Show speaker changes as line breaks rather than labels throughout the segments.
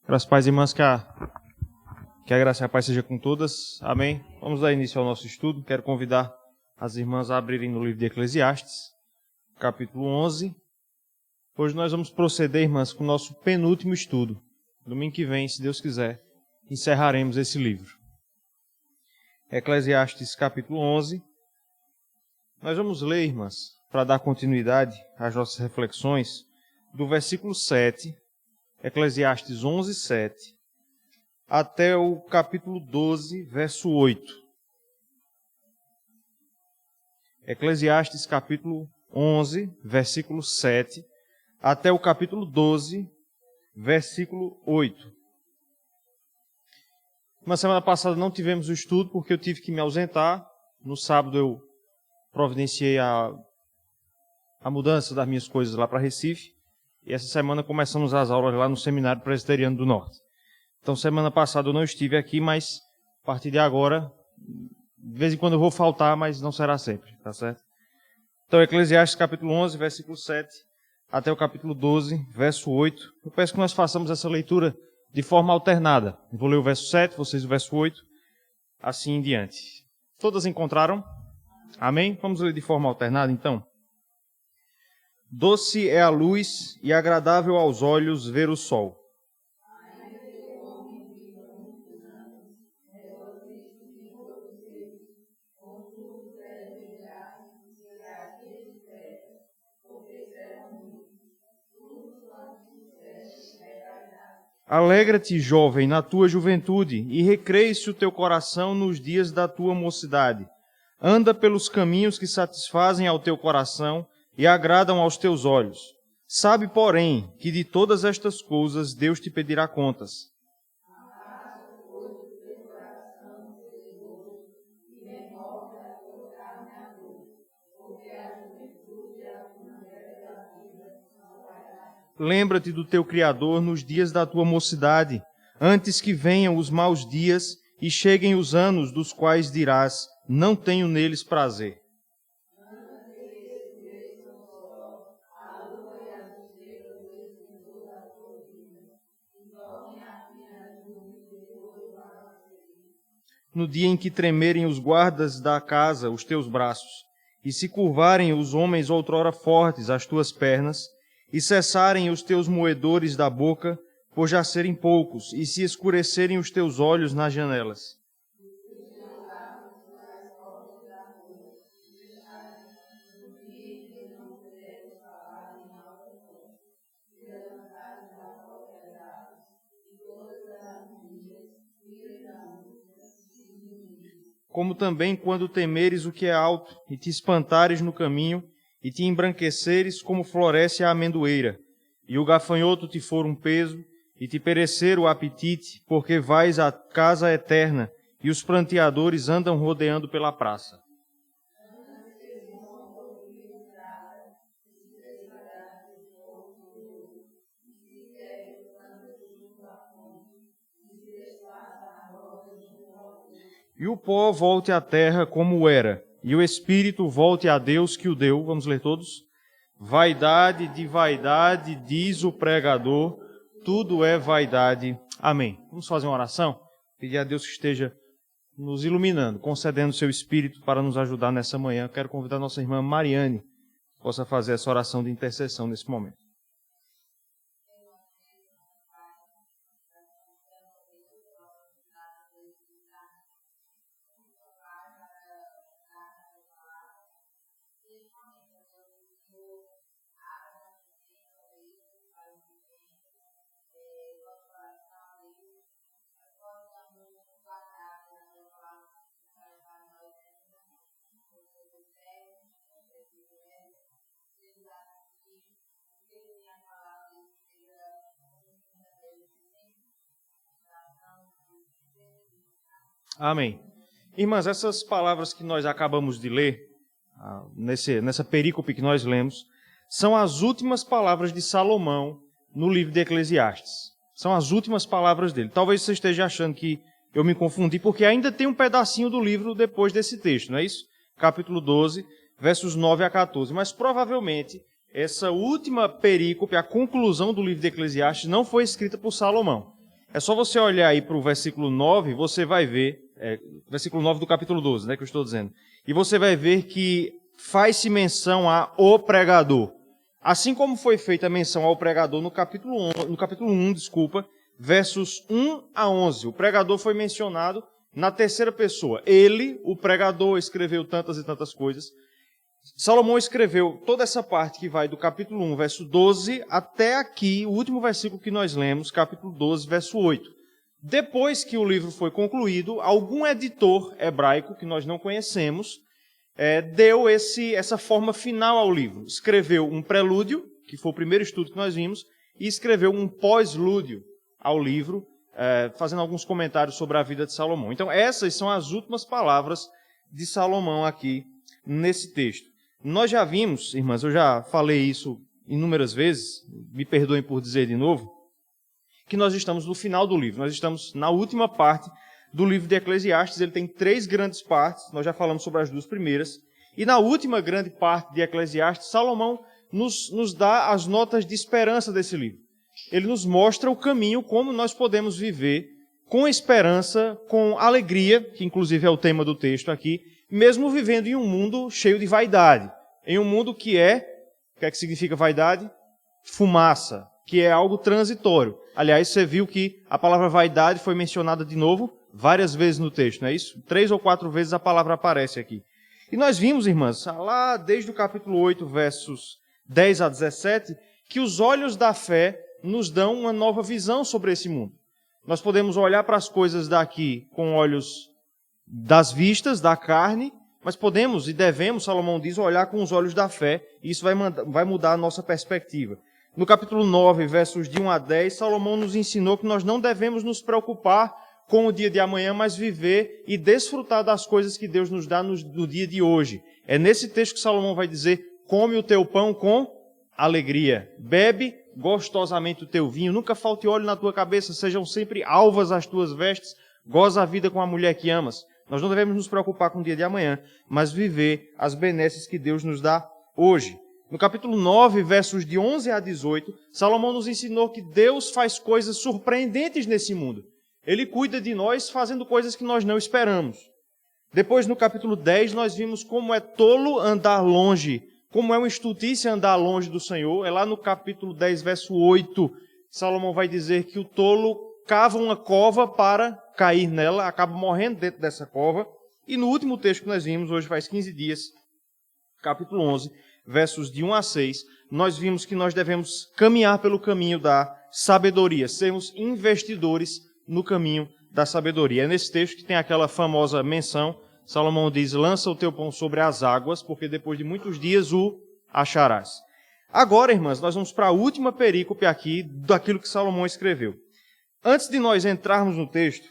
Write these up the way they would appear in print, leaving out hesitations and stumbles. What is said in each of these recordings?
Graças pais e irmãs, que a graça e a paz seja com todas. Amém. Vamos dar início ao nosso estudo. Quero convidar as irmãs a abrirem no livro de Eclesiastes, capítulo 11. Hoje nós vamos proceder, irmãs, com o nosso penúltimo estudo. Domingo que vem, se Deus quiser, encerraremos esse livro. Eclesiastes, capítulo 11. Nós vamos ler, irmãs, para dar continuidade às nossas reflexões, do versículo 7, Eclesiastes 11, 7, até o capítulo 12, verso 8. Eclesiastes, capítulo 11, versículo 7, até o capítulo 12, versículo 8. Na semana passada não tivemos o estudo porque eu tive que me ausentar. No sábado eu providenciei a mudança das minhas coisas lá para Recife. E essa semana começamos as aulas lá no Seminário Presbiteriano do Norte. Então, semana passada eu não estive aqui, mas a partir de agora, de vez em quando eu vou faltar, mas não será sempre, tá certo? Então, Eclesiastes capítulo 11, versículo 7, até o capítulo 12, verso 8. Eu peço que nós façamos essa leitura de forma alternada. Eu vou ler o verso 7, vocês o verso 8, assim em diante. Todas encontraram? Amém? Vamos ler de forma alternada, então. Doce é a luz e agradável aos olhos ver o sol. Alegra-te, jovem, na tua juventude, e recreie-se o teu coração nos dias da tua mocidade. Anda pelos caminhos que satisfazem ao teu coração e agradam aos teus olhos. Sabe, porém, que de todas estas coisas Deus te pedirá contas. Lembra-te do teu Criador nos dias da tua mocidade, antes que venham os maus dias e cheguem os anos dos quais dirás, não tenho neles prazer. No dia em que tremerem os guardas da casa, os teus braços, e se curvarem os homens outrora fortes às tuas pernas, e cessarem os teus moedores da boca, por já serem poucos, e se escurecerem os teus olhos nas janelas. Como também quando temeres o que é alto, e te espantares no caminho, e te embranqueceres como floresce a amendoeira, e o gafanhoto te for um peso, e te perecer o apetite, porque vais à casa eterna, e os pranteadores andam rodeando pela praça. E o pó volte à terra como era, e o espírito volte a Deus que o deu. Vamos ler todos? Vaidade de vaidade, diz o pregador, tudo é vaidade. Amém. Vamos fazer uma oração? Pedir a Deus que esteja nos iluminando, concedendo seu espírito para nos ajudar nessa manhã. Quero convidar a nossa irmã Mariane, que possa fazer essa oração de intercessão nesse momento. Amém. Irmãs, essas palavras que nós acabamos de ler, nessa perícope que nós lemos, são as últimas palavras de Salomão no livro de Eclesiastes. São as últimas palavras dele. Talvez você esteja achando que eu me confundi, porque ainda tem um pedacinho do livro depois desse texto, não é isso? Capítulo 12, versos 9 a 14. Mas provavelmente essa última perícope, a conclusão do livro de Eclesiastes, não foi escrita por Salomão. É só você olhar aí para o versículo 9, você vai ver, versículo 9 do capítulo 12, né, que eu estou dizendo. E você vai ver que faz-se menção ao pregador. Assim como foi feita a menção ao pregador no capítulo 1, versos 1 a 11. O pregador foi mencionado na terceira pessoa. Ele, o pregador, escreveu tantas e tantas coisas. Salomão escreveu toda essa parte que vai do capítulo 1, verso 12, até aqui, o último versículo que nós lemos, capítulo 12, verso 8. Depois que o livro foi concluído, algum editor hebraico, que nós não conhecemos, deu essa forma final ao livro. Escreveu um prelúdio, que foi o primeiro estudo que nós vimos, e escreveu um pós-lúdio ao livro, fazendo alguns comentários sobre a vida de Salomão. Então, essas são as últimas palavras de Salomão aqui nesse texto. Nós já vimos, irmãs, eu já falei isso inúmeras vezes, me perdoem por dizer de novo, que nós estamos no final do livro, nós estamos na última parte do livro de Eclesiastes. Ele tem 3 grandes partes, nós já falamos sobre as 2 primeiras, e na última grande parte de Eclesiastes, Salomão nos dá as notas de esperança desse livro. Ele nos mostra o caminho, como nós podemos viver com esperança, com alegria, que inclusive é o tema do texto aqui, mesmo vivendo em um mundo cheio de vaidade, em um mundo o que é que significa vaidade? Fumaça, que é algo transitório. Aliás, você viu que a palavra vaidade foi mencionada de novo várias vezes no texto, não é isso? 3 ou 4 vezes a palavra aparece aqui. E nós vimos, irmãs, lá desde o capítulo 8, versos 10 a 17, que os olhos da fé nos dão uma nova visão sobre esse mundo. Nós podemos olhar para as coisas daqui com olhos das vistas, da carne, mas podemos e devemos, Salomão diz, olhar com os olhos da fé, e isso vai mudar a nossa perspectiva. No capítulo 9, versos de 1 a 10, Salomão nos ensinou que nós não devemos nos preocupar com o dia de amanhã, mas viver e desfrutar das coisas que Deus nos dá no dia de hoje. É nesse texto que Salomão vai dizer: come o teu pão com alegria, bebe gostosamente o teu vinho, nunca falte óleo na tua cabeça, sejam sempre alvas as tuas vestes, goza a vida com a mulher que amas. Nós não devemos nos preocupar com o dia de amanhã, mas viver as benesses que Deus nos dá hoje. No capítulo 9, versos de 11 a 18, Salomão nos ensinou que Deus faz coisas surpreendentes nesse mundo. Ele cuida de nós fazendo coisas que nós não esperamos. Depois, no capítulo 10, nós vimos como é tolo andar longe, como é uma estultícia andar longe do Senhor. É lá no capítulo 10, verso 8, Salomão vai dizer que o tolo cava uma cova para cair nela, acaba morrendo dentro dessa cova. E no último texto que nós vimos, hoje faz 15 dias, capítulo 11, versos de 1 a 6, nós vimos que nós devemos caminhar pelo caminho da sabedoria, sermos investidores no caminho da sabedoria. É nesse texto que tem aquela famosa menção, Salomão diz: lança o teu pão sobre as águas, porque depois de muitos dias o acharás. Agora, irmãs, nós vamos para a última perícope aqui daquilo que Salomão escreveu. Antes de nós entrarmos no texto,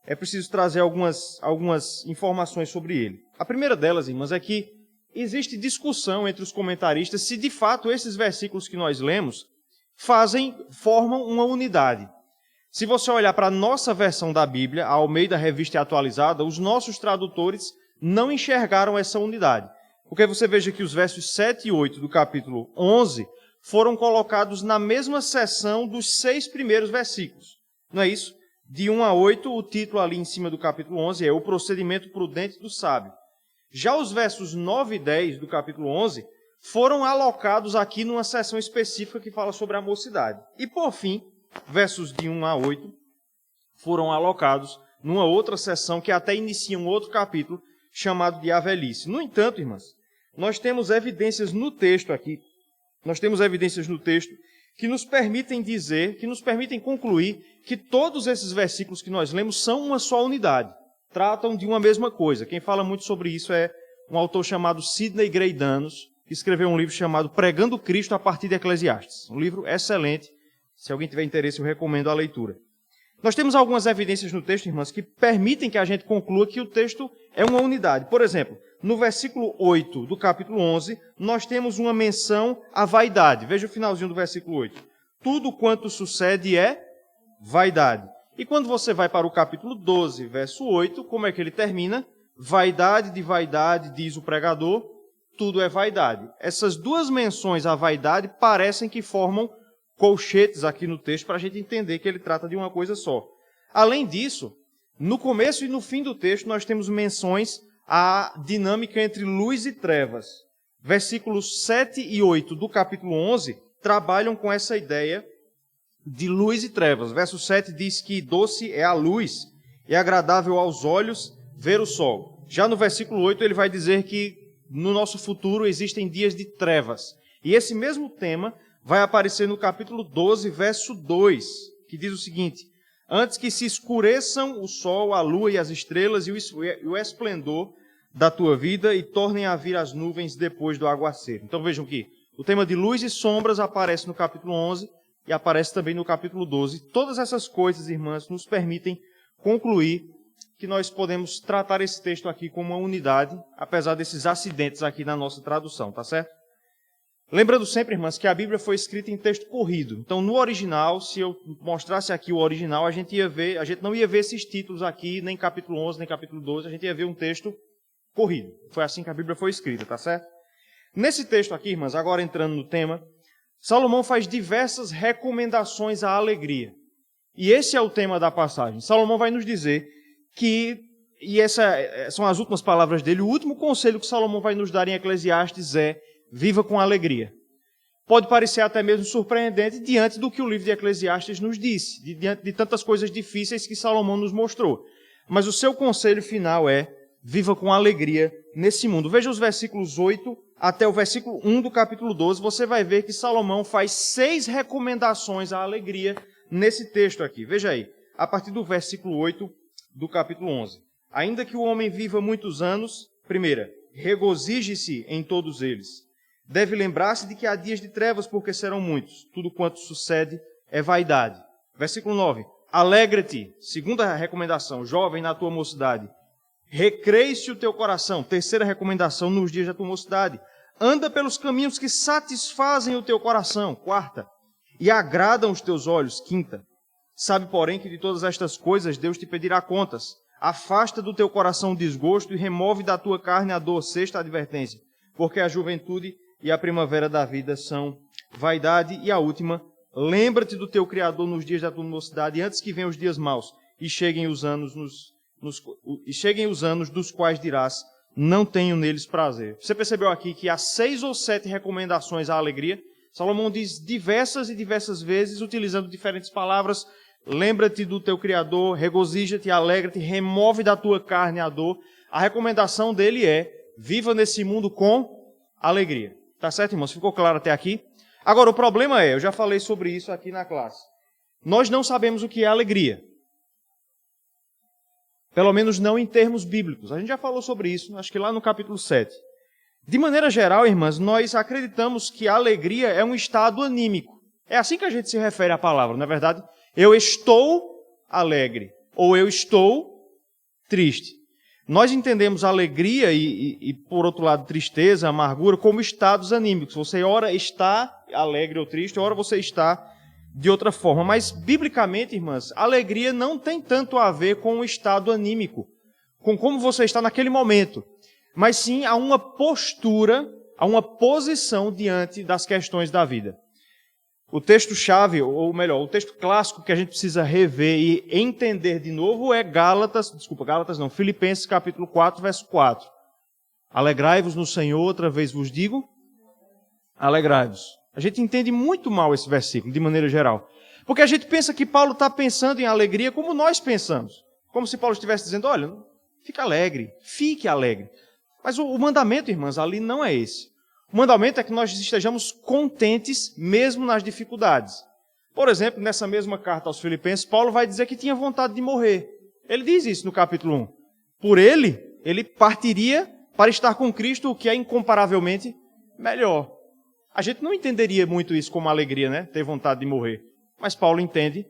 é preciso trazer algumas informações sobre ele. A primeira delas, irmãs, é que existe discussão entre os comentaristas se de fato esses versículos que nós lemos formam uma unidade. Se você olhar para a nossa versão da Bíblia, a Almeida Revista Atualizada, os nossos tradutores não enxergaram essa unidade. Porque você veja que os versos 7 e 8 do capítulo 11 foram colocados na mesma seção dos 6 primeiros versículos. Não é isso? De 1 a 8, o título ali em cima do capítulo 11 é O Procedimento Prudente do Sábio. Já os versos 9 e 10 do capítulo 11 foram alocados aqui numa seção específica que fala sobre a mocidade. E por fim, versos de 1 a 8 foram alocados numa outra seção que até inicia um outro capítulo chamado de A Velhice. No entanto, irmãs, nós temos evidências no texto aqui, que nos permitem dizer, que nos permitem concluir que todos esses versículos que nós lemos são uma só unidade, tratam de uma mesma coisa. Quem fala muito sobre isso é um autor chamado Sidney Greidanos, que escreveu um livro chamado Pregando Cristo a partir de Eclesiastes. Um livro excelente. Se alguém tiver interesse, eu recomendo a leitura. Nós temos algumas evidências no texto, irmãs, que permitem que a gente conclua que o texto é uma unidade. Por exemplo, no versículo 8 do capítulo 11, nós temos uma menção à vaidade. Veja o finalzinho do versículo 8. Tudo quanto sucede é vaidade. E quando você vai para o capítulo 12, verso 8, como é que ele termina? Vaidade de vaidade, diz o pregador, tudo é vaidade. Essas duas menções à vaidade parecem que formam colchetes aqui no texto para a gente entender que ele trata de uma coisa só. Além disso, no começo e no fim do texto, nós temos menções à dinâmica entre luz e trevas. Versículos 7 e 8 do capítulo 11 trabalham com essa ideia de luz e trevas. Verso 7 diz que doce é a luz, é agradável aos olhos ver o sol. Já no versículo 8 ele vai dizer que no nosso futuro existem dias de trevas. E esse mesmo tema vai aparecer no capítulo 12, verso 2, que diz o seguinte: antes que se escureçam o sol, a lua e as estrelas e o esplendor da tua vida e tornem a vir as nuvens depois do aguaceiro. Então vejam que o tema de luz e sombras aparece no capítulo 11 e aparece também no capítulo 12. Todas essas coisas, irmãs, nos permitem concluir que nós podemos tratar esse texto aqui como uma unidade, apesar desses acidentes aqui na nossa tradução, tá certo? Lembrando sempre, irmãs, que a Bíblia foi escrita em texto corrido. Então, no original, se eu mostrasse aqui o original, a gente não ia ver esses títulos aqui, nem capítulo 11, nem capítulo 12, a gente ia ver um texto corrido. Foi assim que a Bíblia foi escrita, tá certo? Nesse texto aqui, irmãs, agora entrando no tema, Salomão faz diversas recomendações à alegria. E esse é o tema da passagem. Salomão vai nos dizer que, e essas são as últimas palavras dele, o último conselho que Salomão vai nos dar em Eclesiastes é: viva com alegria. Pode parecer até mesmo surpreendente diante do que o livro de Eclesiastes nos disse, diante de tantas coisas difíceis que Salomão nos mostrou. Mas o seu conselho final é: viva com alegria nesse mundo. Veja os versículos 8 até o versículo 1 do capítulo 12, você vai ver que Salomão faz 6 recomendações à alegria nesse texto aqui. Veja aí, a partir do versículo 8 do capítulo 11. Ainda que o homem viva muitos anos, primeira, regozije-se em todos eles. Deve lembrar-se de que há dias de trevas, porque serão muitos. Tudo quanto sucede é vaidade. Versículo 9. Alegra-te. Segunda recomendação, jovem na tua mocidade. Recreie-se o teu coração. Terceira recomendação, nos dias da tua mocidade. Anda pelos caminhos que satisfazem o teu coração. Quarta. E agradam os teus olhos. Quinta. Sabe, porém, que de todas estas coisas Deus te pedirá contas. Afasta do teu coração o desgosto e remove da tua carne a dor. Sexta advertência. Porque a juventude e a primavera da vida são vaidade. E a última, lembra-te do teu Criador nos dias da tua mocidade, antes que venham os dias maus e cheguem os anos dos quais dirás: não tenho neles prazer. Você percebeu aqui que há 6 ou 7 recomendações à alegria? Salomão diz diversas e diversas vezes, utilizando diferentes palavras: lembra-te do teu Criador, regozija-te, alegra-te, remove da tua carne a dor. A recomendação dele é: viva nesse mundo com alegria. Tá certo, irmãos? Ficou claro até aqui? Agora, o problema é, eu já falei sobre isso aqui na classe, nós não sabemos o que é alegria. Pelo menos não em termos bíblicos. A gente já falou sobre isso, acho que lá no capítulo 7. De maneira geral, irmãs, nós acreditamos que a alegria é um estado anímico. É assim que a gente se refere à palavra, não é verdade? Eu estou alegre, ou eu estou triste. Nós entendemos alegria e, por outro lado, tristeza, amargura, como estados anímicos. Você ora está alegre ou triste, ora você está de outra forma. Mas, biblicamente, irmãs, alegria não tem tanto a ver com o estado anímico, com como você está naquele momento, mas sim a uma postura, a uma posição diante das questões da vida. O texto-chave, ou melhor, o texto clássico que a gente precisa rever e entender de novo é Filipenses capítulo 4, verso 4. Alegrai-vos no Senhor, outra vez vos digo, alegrai-vos. A gente entende muito mal esse versículo, de maneira geral. Porque a gente pensa que Paulo está pensando em alegria como nós pensamos. Como se Paulo estivesse dizendo: olha, fique alegre. Mas o mandamento, irmãs, ali não é esse. O mandamento é que nós estejamos contentes mesmo nas dificuldades. Por exemplo, nessa mesma carta aos Filipenses, Paulo vai dizer que tinha vontade de morrer. Ele diz isso no capítulo 1. Por ele partiria para estar com Cristo, o que é incomparavelmente melhor. A gente não entenderia muito isso como alegria, né? Ter vontade de morrer. Mas Paulo entende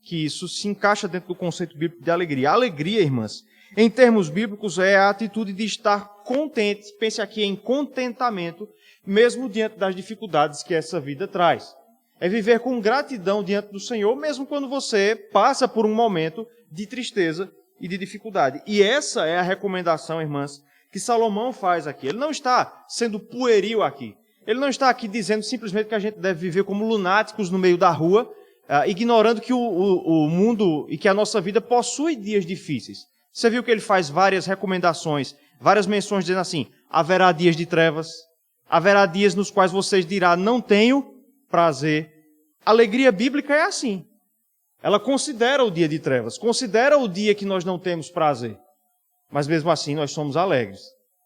que isso se encaixa dentro do conceito bíblico de alegria. A alegria, irmãs, em termos bíblicos, é a atitude de estar contente, pense aqui em contentamento, mesmo diante das dificuldades que essa vida traz. É viver com gratidão diante do Senhor, mesmo quando você passa por um momento de tristeza e de dificuldade. E essa é a recomendação, irmãs, que Salomão faz aqui. Ele não está sendo pueril aqui. Ele não está aqui dizendo simplesmente que a gente deve viver como lunáticos no meio da rua, ignorando que o mundo e que a nossa vida possui dias difíceis. Você viu que ele faz várias recomendações, várias menções dizendo assim, haverá dias de trevas, haverá dias nos quais vocês dirão, não tenho prazer. A alegria bíblica é assim. Ela considera o dia de trevas, considera o dia que nós não temos prazer. Mas mesmo assim nós somos alegres.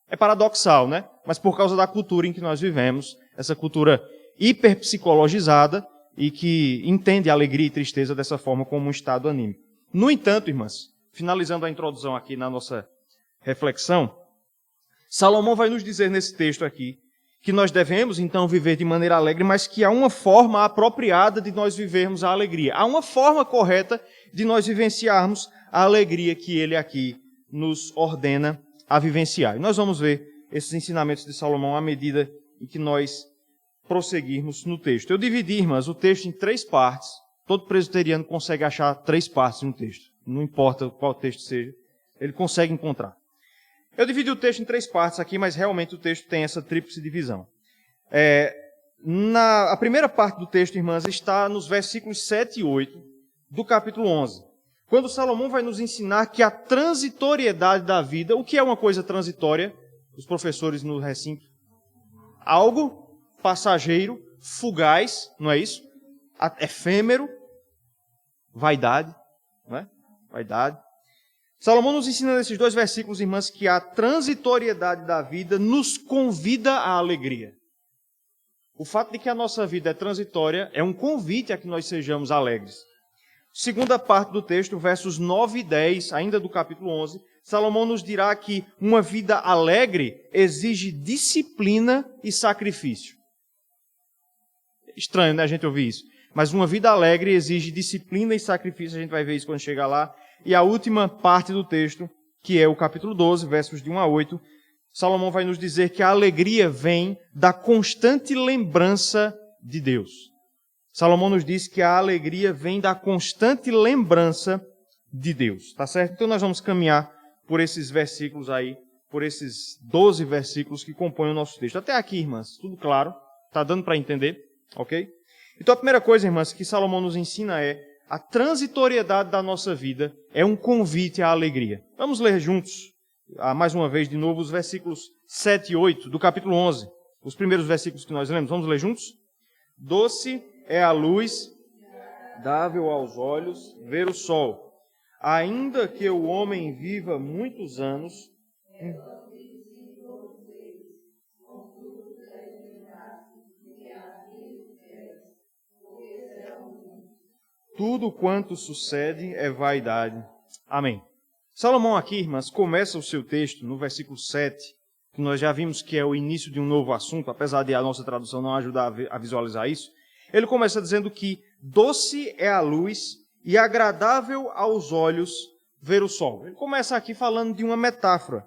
É paradoxal, né? Mas por causa da cultura em que nós vivemos, essa cultura hiperpsicologizada e que entende a alegria e tristeza dessa forma como um estado anímico. No entanto, irmãs, finalizando a introdução aqui na nossa reflexão, Salomão vai nos dizer nesse texto aqui que nós devemos então viver de maneira alegre, mas que há uma forma apropriada de nós vivermos a alegria. Há uma forma correta de nós vivenciarmos a alegria que ele aqui nos ordena a vivenciar. E nós vamos ver esses ensinamentos de Salomão à medida em que nós prosseguirmos no texto. Eu dividi, irmãs, o texto em 3 partes. Todo presbiteriano consegue achar 3 partes no texto. Não importa qual texto seja, ele consegue encontrar. Eu dividi o texto em 3 partes aqui, mas realmente o texto tem essa tríplice divisão. A primeira parte do texto, irmãs, está nos versículos 7 e 8 do capítulo 11. Quando Salomão vai nos ensinar que a transitoriedade da vida, o que é uma coisa transitória? Os professores no recinto. Algo passageiro, fugaz, não é isso? Efêmero, vaidade, não é? Vaidade. Salomão nos ensina nesses 2 versículos, irmãs, que a transitoriedade da vida nos convida à alegria. O fato de que a nossa vida é transitória é um convite a que nós sejamos alegres. Segunda parte do texto, versos 9 e 10, ainda do capítulo 11, Salomão nos dirá que uma vida alegre exige disciplina e sacrifício. Estranho, né, a gente ouvir isso. Mas uma vida alegre exige disciplina e sacrifício, a gente vai ver isso quando chegar lá. E a última parte do texto, que é o capítulo 12, versos de 1 a 8, Salomão vai nos dizer que a alegria vem da constante lembrança de Deus. Salomão nos diz que a alegria vem da constante lembrança de Deus, tá certo? Então nós vamos caminhar por esses versículos aí, por esses 12 versículos que compõem o nosso texto. Até aqui, irmãs, tudo claro? Tá dando para entender? Ok? Então a primeira coisa, irmãs, que Salomão nos ensina é a transitoriedade da nossa vida é um convite à alegria. Vamos ler juntos, mais uma vez, de novo, os versículos 7 e 8 do capítulo 11. Os primeiros versículos que nós lemos. Vamos ler juntos? Doce é a luz, dável aos olhos, ver o sol. Ainda que o homem viva muitos anos, tudo quanto sucede é vaidade. Amém. Salomão aqui, irmãs, começa o seu texto no versículo 7, que nós já vimos que é o início de um novo assunto, apesar de a nossa tradução não ajudar a visualizar isso. Ele começa dizendo que doce é a luz e agradável aos olhos ver o sol. Ele começa aqui falando de uma metáfora.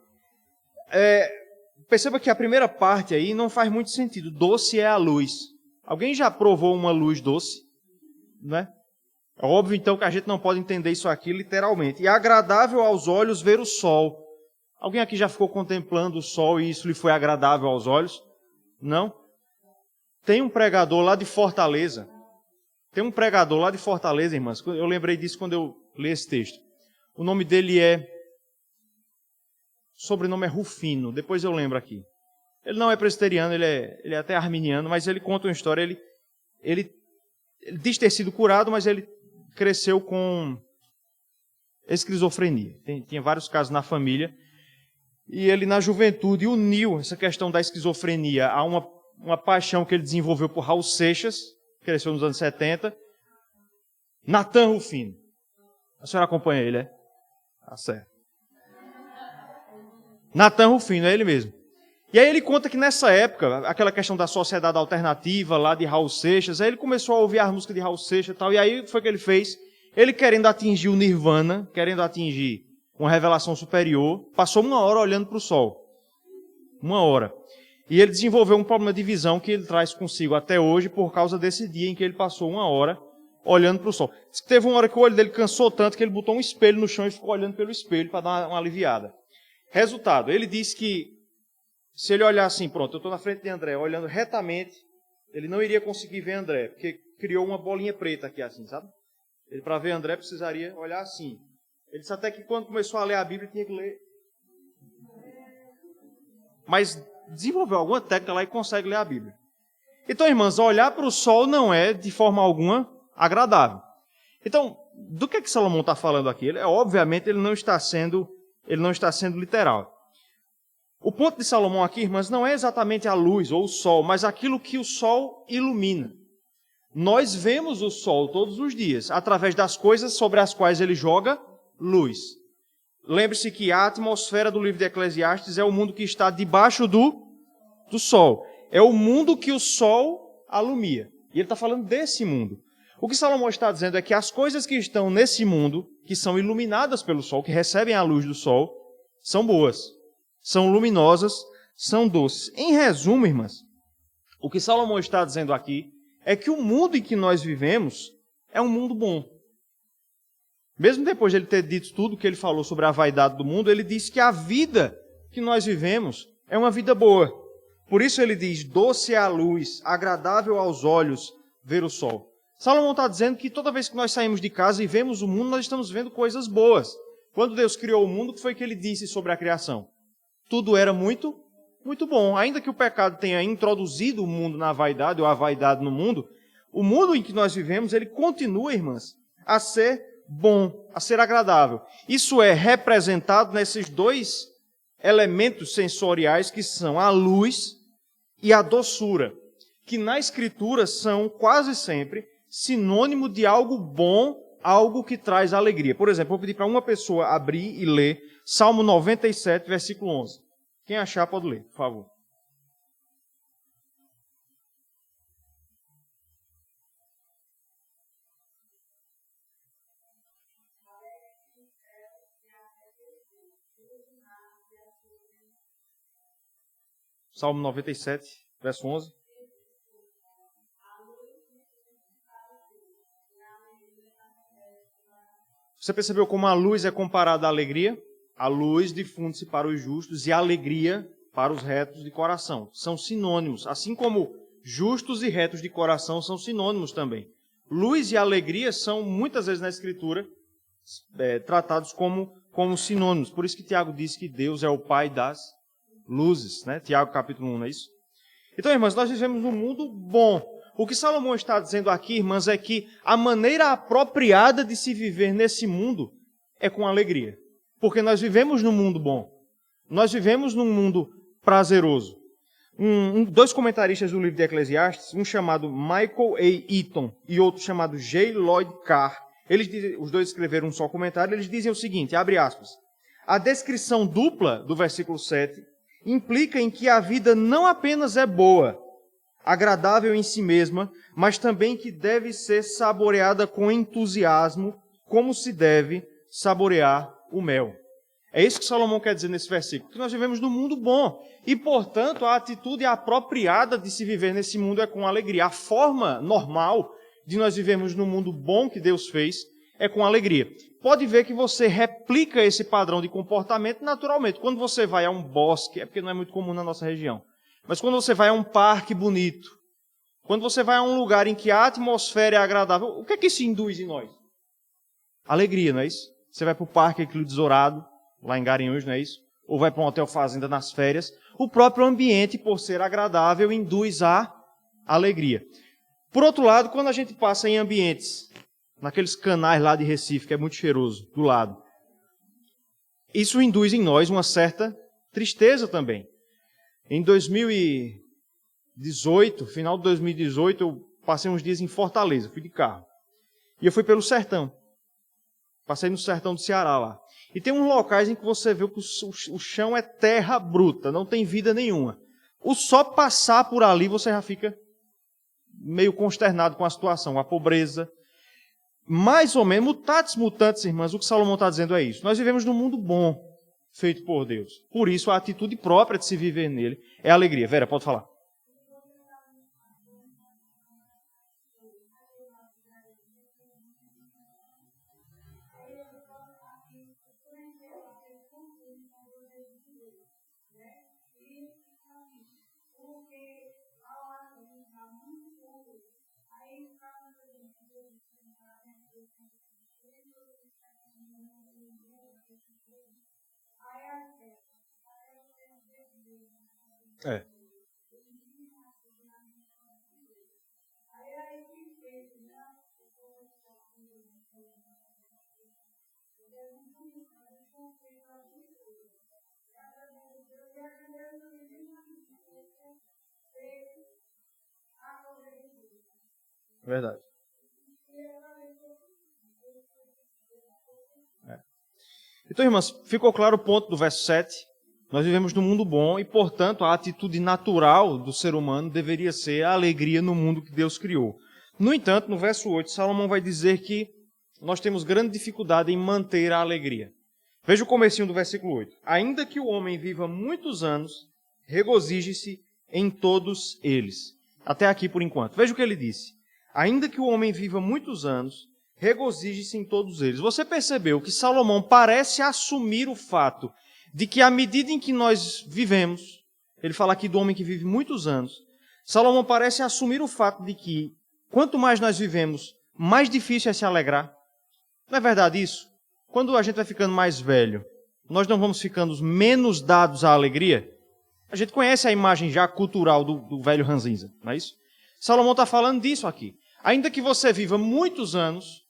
Perceba que a primeira parte aí não faz muito sentido. Doce é a luz. Alguém já provou uma luz doce? Né? É óbvio, então, que a gente não pode entender isso aqui literalmente. E agradável aos olhos ver o sol. Alguém aqui já ficou contemplando o sol e isso lhe foi agradável aos olhos? Não? Tem um pregador lá de Fortaleza. Irmãs. Eu lembrei disso quando eu li esse texto. O nome dele o sobrenome é Rufino. Depois eu lembro aqui. Ele não é presbiteriano, ele é até arminiano, mas ele conta uma história. Ele diz ter sido curado, mas ele cresceu com esquizofrenia. Tinha vários casos na família. E ele, na juventude, uniu essa questão da esquizofrenia a uma paixão que ele desenvolveu por Raul Seixas, que cresceu nos anos 70. Natan Rufino. A senhora acompanha ele, é? Tá certo. Natan Rufino, é ele mesmo. E aí ele conta que nessa época, aquela questão da sociedade alternativa lá de Raul Seixas, aí ele começou a ouvir as músicas de Raul Seixas e tal, e aí foi o que ele fez. Ele querendo atingir o nirvana, querendo atingir uma revelação superior, passou 1 hora olhando para o sol. 1 hora. E ele desenvolveu um problema de visão que ele traz consigo até hoje por causa desse dia em que ele passou 1 hora olhando para o sol. Diz que teve uma hora que o olho dele cansou tanto que ele botou um espelho no chão e ficou olhando pelo espelho para dar uma aliviada. Resultado, ele disse que Se ele olhar assim, pronto, eu estou na frente de André, olhando retamente, ele não iria conseguir ver André, porque criou uma bolinha preta aqui assim, sabe? Ele, para ver André, precisaria olhar assim. Ele disse até que quando começou a ler a Bíblia, tinha que ler. Mas desenvolveu alguma técnica lá e consegue ler a Bíblia. Então, irmãs, olhar para o sol não é, de forma alguma, agradável. Então, do que Salomão está falando aqui? Obviamente, ele não está sendo literal. O ponto de Salomão aqui, irmãs, não é exatamente a luz ou o sol, mas aquilo que o sol ilumina. Nós vemos o sol todos os dias, através das coisas sobre as quais ele joga luz. Lembre-se que a atmosfera do livro de Eclesiastes é o mundo que está debaixo do sol. É o mundo que o sol alumia. E ele está falando desse mundo. O que Salomão está dizendo é que as coisas que estão nesse mundo, que são iluminadas pelo sol, que recebem a luz do sol, são boas, são luminosas, são doces. Em resumo, irmãs, o que Salomão está dizendo aqui é que o mundo em que nós vivemos é um mundo bom. Mesmo depois de ele ter dito tudo que ele falou sobre a vaidade do mundo, ele diz que a vida que nós vivemos é uma vida boa. Por isso ele diz, doce é a luz, agradável aos olhos ver o sol. Salomão está dizendo que toda vez que nós saímos de casa e vemos o mundo, nós estamos vendo coisas boas. Quando Deus criou o mundo, o que foi que ele disse sobre a criação? Tudo era muito, muito bom. Ainda que o pecado tenha introduzido o mundo na vaidade, ou a vaidade no mundo, o mundo em que nós vivemos, ele continua, irmãs, a ser bom, a ser agradável. Isso é representado nesses dois elementos sensoriais que são a luz e a doçura, que na Escritura são quase sempre sinônimo de algo bom, algo que traz alegria. Por exemplo, vou pedir para uma pessoa abrir e ler Salmo 97, versículo 11. Quem achar pode ler, por favor. Salmo 97, verso 11. Você percebeu como a luz é comparada à alegria? A luz difunde-se para os justos e a alegria para os retos de coração. São sinônimos, assim como justos e retos de coração são sinônimos também. Luz e alegria são, muitas vezes na Escritura, tratados como sinônimos. Por isso que Tiago diz que Deus é o Pai das luzes, né? Tiago capítulo 1, não é isso? Então, irmãs, nós vivemos num mundo bom. O que Salomão está dizendo aqui, irmãs, é que a maneira apropriada de se viver nesse mundo é com alegria. Porque nós vivemos num mundo bom. Nós vivemos num mundo prazeroso. Dois comentaristas do livro de Eclesiastes, um chamado Michael A. Eaton e outro chamado J. Lloyd Carr, os dois escreveram um só comentário, eles dizem o seguinte, abre aspas, a descrição dupla do versículo 7 implica em que a vida não apenas é boa, agradável em si mesma, mas também que deve ser saboreada com entusiasmo, como se deve saborear o mel. É isso que Salomão quer dizer nesse versículo, que nós vivemos num mundo bom. E, portanto, a atitude apropriada de se viver nesse mundo é com alegria. A forma normal de nós vivermos num mundo bom que Deus fez é com alegria. Pode ver que você replica esse padrão de comportamento naturalmente. Quando você vai a um bosque, é porque não é muito comum na nossa região, mas quando você vai a um parque bonito, quando você vai a um lugar em que a atmosfera é agradável, o que é que isso induz em nós? Alegria, não é isso? Você vai para o Parque Euclides Dourado, lá em Garanhuns, não é isso? Ou vai para um hotel fazenda nas férias. O próprio ambiente, por ser agradável, induz a alegria. Por outro lado, quando a gente passa em ambientes, naqueles canais lá de Recife, que é muito cheiroso, do lado, isso induz em nós uma certa tristeza também. Em 2018, final de 2018, eu passei uns dias em Fortaleza, fui de carro. E eu fui pelo sertão. Passei no sertão do Ceará lá. E tem uns locais em que você vê que o chão é terra bruta, não tem vida nenhuma. O só passar por ali você já fica meio consternado com a situação, a pobreza. Mais ou menos, mutatis mutandis, irmãs, o que Salomão está dizendo é isso. Nós vivemos num mundo bom, feito por Deus. Por isso, a atitude própria de se viver nele é alegria. Vera, pode falar. É. Verdade. Então, irmãs, ficou claro o ponto do verso 7. Nós vivemos num mundo bom e, portanto, a atitude natural do ser humano deveria ser a alegria no mundo que Deus criou. No entanto, no verso 8, Salomão vai dizer que nós temos grande dificuldade em manter a alegria. Veja o comecinho do versículo 8. Ainda que o homem viva muitos anos, regozije-se em todos eles. Até aqui por enquanto. Veja o que ele disse. Ainda que o homem viva muitos anos, regozije-se em todos eles. Você percebeu que Salomão parece assumir o fato de que à medida em que nós vivemos, ele fala aqui do homem que vive muitos anos, Salomão parece assumir o fato de que quanto mais nós vivemos, mais difícil é se alegrar. Não é verdade isso? Quando a gente vai ficando mais velho, nós não vamos ficando menos dados à alegria? A gente conhece a imagem já cultural do velho ranzinza, não é isso? Salomão está falando disso aqui. Ainda que você viva muitos anos,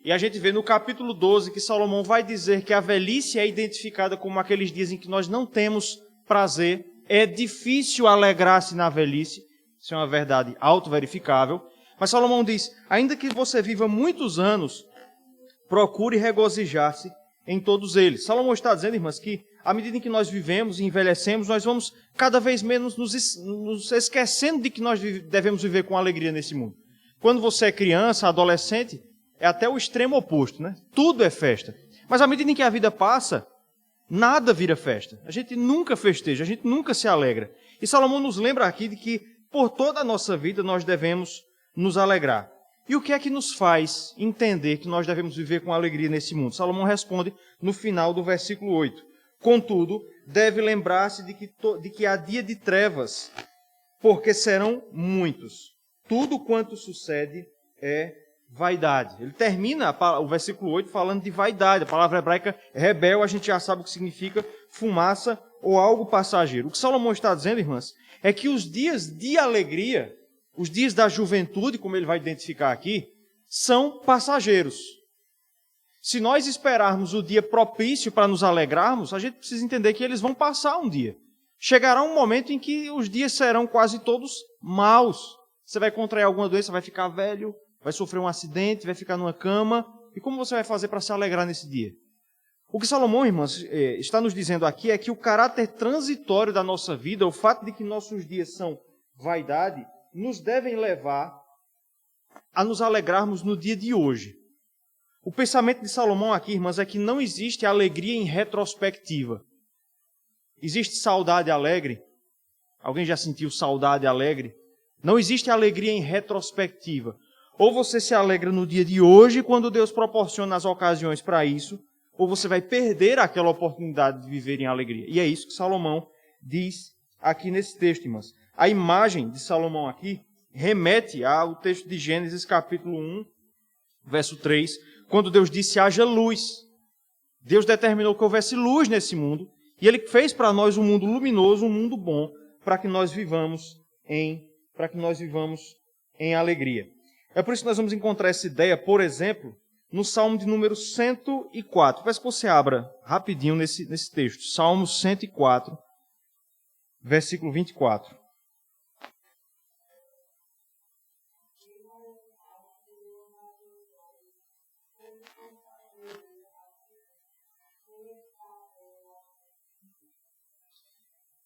e a gente vê no capítulo 12 que Salomão vai dizer que a velhice é identificada como aqueles dias em que nós não temos prazer, é difícil alegrar-se na velhice, isso é uma verdade auto-verificável, mas Salomão diz, ainda que você viva muitos anos, procure regozijar-se em todos eles. Salomão está dizendo, irmãs, que à medida em que nós vivemos e envelhecemos, nós vamos cada vez menos nos esquecendo de que nós devemos viver com alegria nesse mundo. Quando você é criança, adolescente, é até o extremo oposto, né? Tudo é festa. Mas à medida em que a vida passa, nada vira festa. A gente nunca festeja, a gente nunca se alegra. E Salomão nos lembra aqui de que por toda a nossa vida nós devemos nos alegrar. E o que é que nos faz entender que nós devemos viver com alegria nesse mundo? Salomão responde no final do versículo 8. Contudo, deve lembrar-se de que há dia de trevas, porque serão muitos. Tudo quanto sucede é vaidade. Ele termina o versículo 8 falando de vaidade. A palavra hebraica rebel, a gente já sabe o que significa fumaça ou algo passageiro. O que Salomão está dizendo, irmãs, é que os dias de alegria, os dias da juventude, como ele vai identificar aqui, são passageiros. Se nós esperarmos o dia propício para nos alegrarmos, a gente precisa entender que eles vão passar um dia. Chegará um momento em que os dias serão quase todos maus. Você vai contrair alguma doença, vai ficar velho, vai sofrer um acidente, vai ficar numa cama. E como você vai fazer para se alegrar nesse dia? O que Salomão, irmãs, está nos dizendo aqui é que o caráter transitório da nossa vida, o fato de que nossos dias são vaidade, nos devem levar a nos alegrarmos no dia de hoje. O pensamento de Salomão aqui, irmãs, é que não existe alegria em retrospectiva. Existe saudade alegre? Alguém já sentiu saudade alegre? Não existe alegria em retrospectiva. Ou você se alegra no dia de hoje, quando Deus proporciona as ocasiões para isso, ou você vai perder aquela oportunidade de viver em alegria. E é isso que Salomão diz aqui nesse texto, irmãs. A imagem de Salomão aqui remete ao texto de Gênesis capítulo 1, verso 3, quando Deus disse, haja luz. Deus determinou que houvesse luz nesse mundo, e Ele fez para nós um mundo luminoso, um mundo bom, para que nós vivamos em alegria. É por isso que nós vamos encontrar essa ideia, por exemplo, no Salmo de número 104. Peço que você abra rapidinho nesse texto. Salmo 104, versículo 24.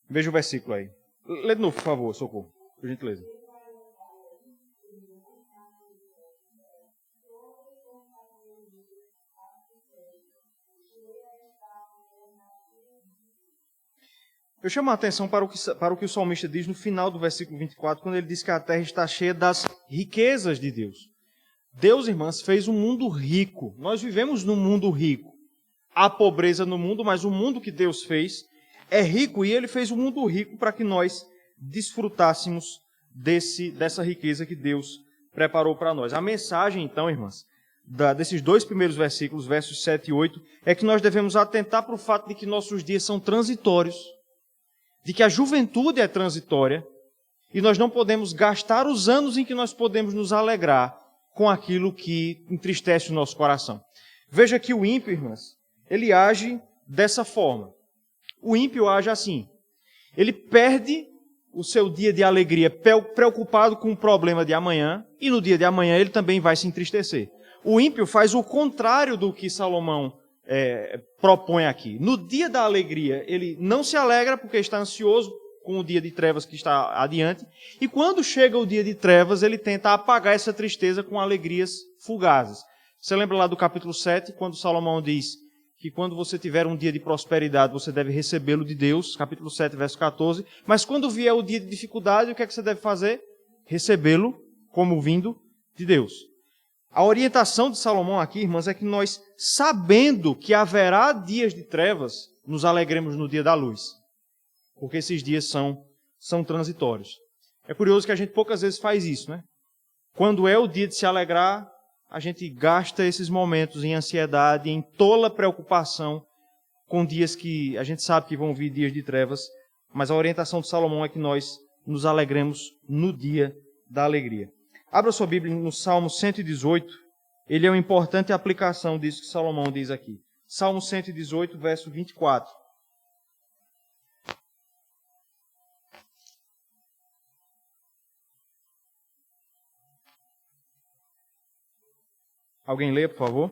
Veja o versículo aí. Lê de novo, por favor, Socorro, por gentileza. Eu chamo a atenção para o que o salmista diz no final do versículo 24, quando ele diz que a terra está cheia das riquezas de Deus. Deus, irmãs, fez um mundo rico. Nós vivemos num mundo rico. Há pobreza no mundo, mas o mundo que Deus fez é rico, e Ele fez um mundo rico para que nós desfrutássemos dessa riqueza que Deus preparou para nós. A mensagem, então, irmãs, desses dois primeiros versículos, versos 7 e 8, é que nós devemos atentar para o fato de que nossos dias são transitórios, de que a juventude é transitória, e nós não podemos gastar os anos em que nós podemos nos alegrar com aquilo que entristece o nosso coração. Veja que o ímpio, irmãs, ele age dessa forma. O ímpio age assim. Ele perde o seu dia de alegria preocupado com o problema de amanhã, e no dia de amanhã ele também vai se entristecer. O ímpio faz o contrário do que Salomão propõe aqui. No dia da alegria, ele não se alegra porque está ansioso com o dia de trevas que está adiante, e quando chega o dia de trevas, ele tenta apagar essa tristeza com alegrias fugazes. Você lembra lá do capítulo 7, quando Salomão diz que quando você tiver um dia de prosperidade, você deve recebê-lo de Deus, capítulo 7, verso 14, mas quando vier o dia de dificuldade, o que é que você deve fazer? Recebê-lo como vindo de Deus. A orientação de Salomão aqui, irmãs, é que nós, sabendo que haverá dias de trevas, nos alegremos no dia da luz. Porque esses dias são transitórios. É curioso que a gente poucas vezes faz isso, né? Quando é o dia de se alegrar, a gente gasta esses momentos em ansiedade, em tola preocupação, com dias que a gente sabe que vão vir dias de trevas, mas a orientação de Salomão é que nós nos alegremos no dia da alegria. Abra sua Bíblia no Salmo 118, ele é uma importante aplicação disso que Salomão diz aqui. Salmo 118, verso 24. Alguém lê, por favor?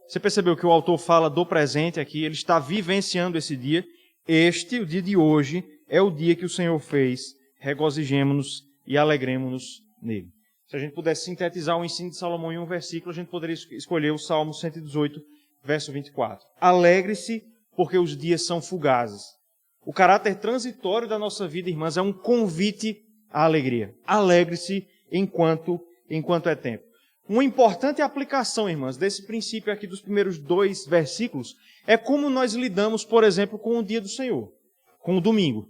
Você percebeu que o autor fala do presente aqui, ele está vivenciando esse dia. O dia de hoje, é o dia que o Senhor fez. Regozijemo-nos e alegremo-nos nele. Se a gente pudesse sintetizar o ensino de Salomão em um versículo, a gente poderia escolher o Salmo 118, verso 24. Alegre-se, porque os dias são fugazes. O caráter transitório da nossa vida, irmãs, é um convite à alegria. Alegre-se enquanto é tempo. Uma importante aplicação, irmãs, desse princípio aqui dos primeiros 2 versículos é como nós lidamos, por exemplo, com o dia do Senhor, com o domingo.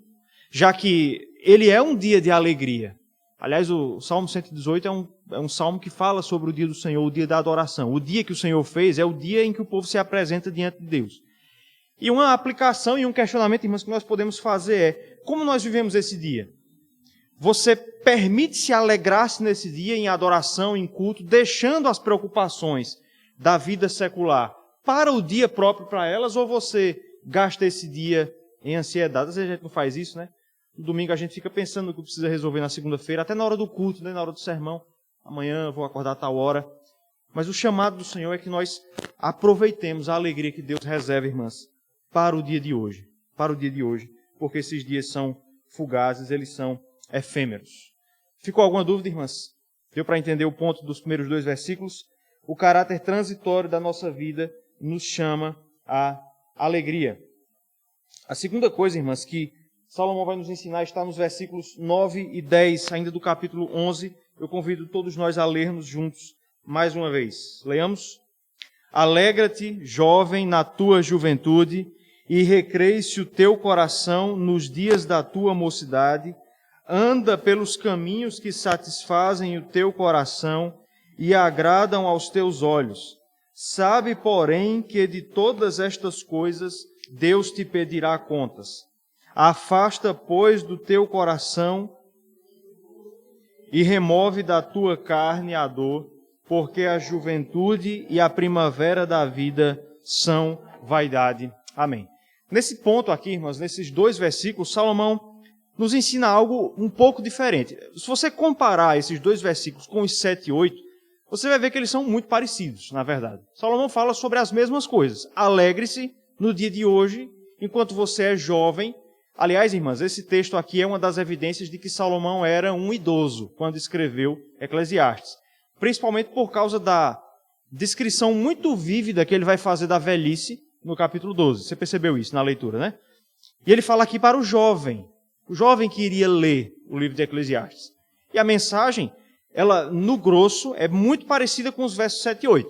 Já que ele é um dia de alegria. Aliás, o Salmo 118 é um salmo que fala sobre o dia do Senhor, o dia da adoração. O dia que o Senhor fez é o dia em que o povo se apresenta diante de Deus. E uma aplicação e um questionamento, irmãos, que nós podemos fazer é: como nós vivemos esse dia? Você permite-se alegrar-se nesse dia em adoração, em culto, deixando as preocupações da vida secular para o dia próprio para elas, ou você gasta esse dia em ansiedade? Às vezes a gente não faz isso, né? No domingo a gente fica pensando no que precisa resolver na segunda-feira, até na hora do culto, né? Na hora do sermão. Amanhã eu vou acordar a tal hora. Mas o chamado do Senhor é que nós aproveitemos a alegria que Deus reserva, irmãs, para o dia de hoje. Para o dia de hoje. Porque esses dias são fugazes, eles são efêmeros. Ficou alguma dúvida, irmãs? Deu para entender o ponto dos primeiros 2 versículos? O caráter transitório da nossa vida nos chama à alegria. A segunda coisa, irmãs, que Salomão vai nos ensinar está nos versículos 9 e 10, ainda do capítulo 11. Eu convido todos nós a lermos juntos mais uma vez. Leamos. Alegra-te, jovem, na tua juventude, e recreie-se o teu coração nos dias da tua mocidade. Anda pelos caminhos que satisfazem o teu coração e agradam aos teus olhos. Sabe, porém, que de todas estas coisas Deus te pedirá contas. Afasta, pois, do teu coração e remove da tua carne a dor, porque a juventude e a primavera da vida são vaidade. Amém. Nesse ponto aqui, irmãos, nesses 2 versículos, Salomão nos ensina algo um pouco diferente. Se você comparar esses 2 versículos com os 7 e 8, você vai ver que eles são muito parecidos, na verdade. Salomão fala sobre as mesmas coisas. Alegre-se no dia de hoje, enquanto você é jovem. Aliás, irmãs, esse texto aqui é uma das evidências de que Salomão era um idoso quando escreveu Eclesiastes. Principalmente por causa da descrição muito vívida que ele vai fazer da velhice no capítulo 12. Você percebeu isso na leitura, né? E ele fala aqui para o jovem que iria ler o livro de Eclesiastes. E a mensagem, ela, no grosso, é muito parecida com os versos 7 e 8.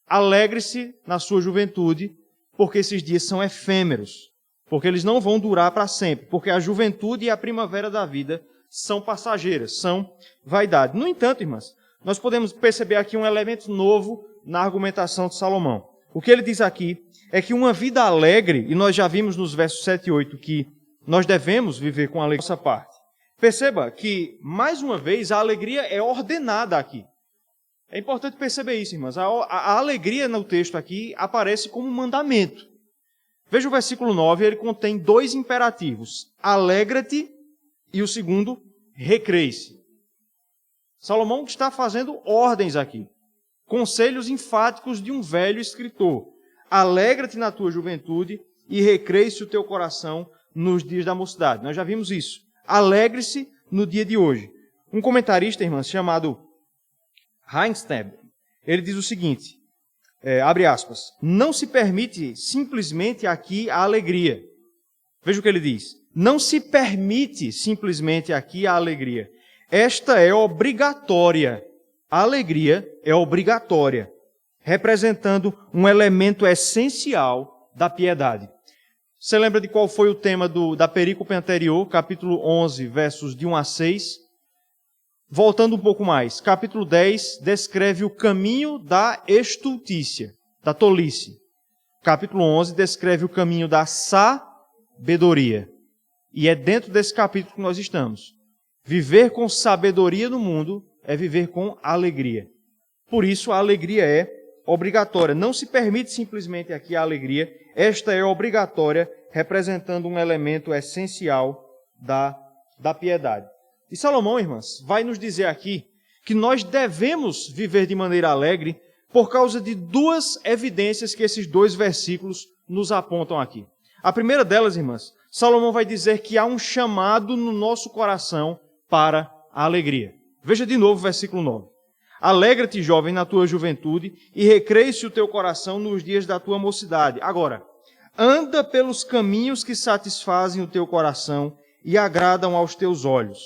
Alegre-se na sua juventude, porque esses dias são efêmeros, porque eles não vão durar para sempre, porque a juventude e a primavera da vida são passageiras, são vaidade. No entanto, irmãs, nós podemos perceber aqui um elemento novo na argumentação de Salomão. O que ele diz aqui é que uma vida alegre, e nós já vimos nos versos 7 e 8 que nós devemos viver com alegria nossa parte. Perceba que, mais uma vez, a alegria é ordenada aqui. É importante perceber isso, irmãs. A alegria no texto aqui aparece como um mandamento. Veja o versículo 9, ele contém dois imperativos. Alegra-te e o segundo, recreie-se. Salomão está fazendo ordens aqui. Conselhos enfáticos de um velho escritor. Alegra-te na tua juventude e recreie-se o teu coração nos dias da mocidade. Nós já vimos isso. Alegre-se no dia de hoje. Um comentarista, irmãs, chamado Heinstein, ele diz o seguinte, abre aspas, não se permite simplesmente aqui a alegria. Veja o que ele diz. Não se permite simplesmente aqui a alegria. Esta é obrigatória. A alegria é obrigatória, representando um elemento essencial da piedade. Você lembra de qual foi o tema da perícope anterior, capítulo 11, versos de 1 a 6? Voltando um pouco mais, capítulo 10 descreve o caminho da estultícia, da tolice. Capítulo 11 descreve o caminho da sabedoria. E é dentro desse capítulo que nós estamos. Viver com sabedoria no mundo é viver com alegria. Por isso, a alegria é obrigatória. Não se permite simplesmente aqui a alegria. Esta é obrigatória, representando um elemento essencial da piedade. E Salomão, irmãs, vai nos dizer aqui que nós devemos viver de maneira alegre por causa de duas evidências que esses dois versículos nos apontam aqui. A primeira delas, irmãs, Salomão vai dizer que há um chamado no nosso coração para a alegria. Veja de novo o versículo 9. Alegra-te, jovem, na tua juventude e recreie-se o teu coração nos dias da tua mocidade. Agora, anda pelos caminhos que satisfazem o teu coração e agradam aos teus olhos.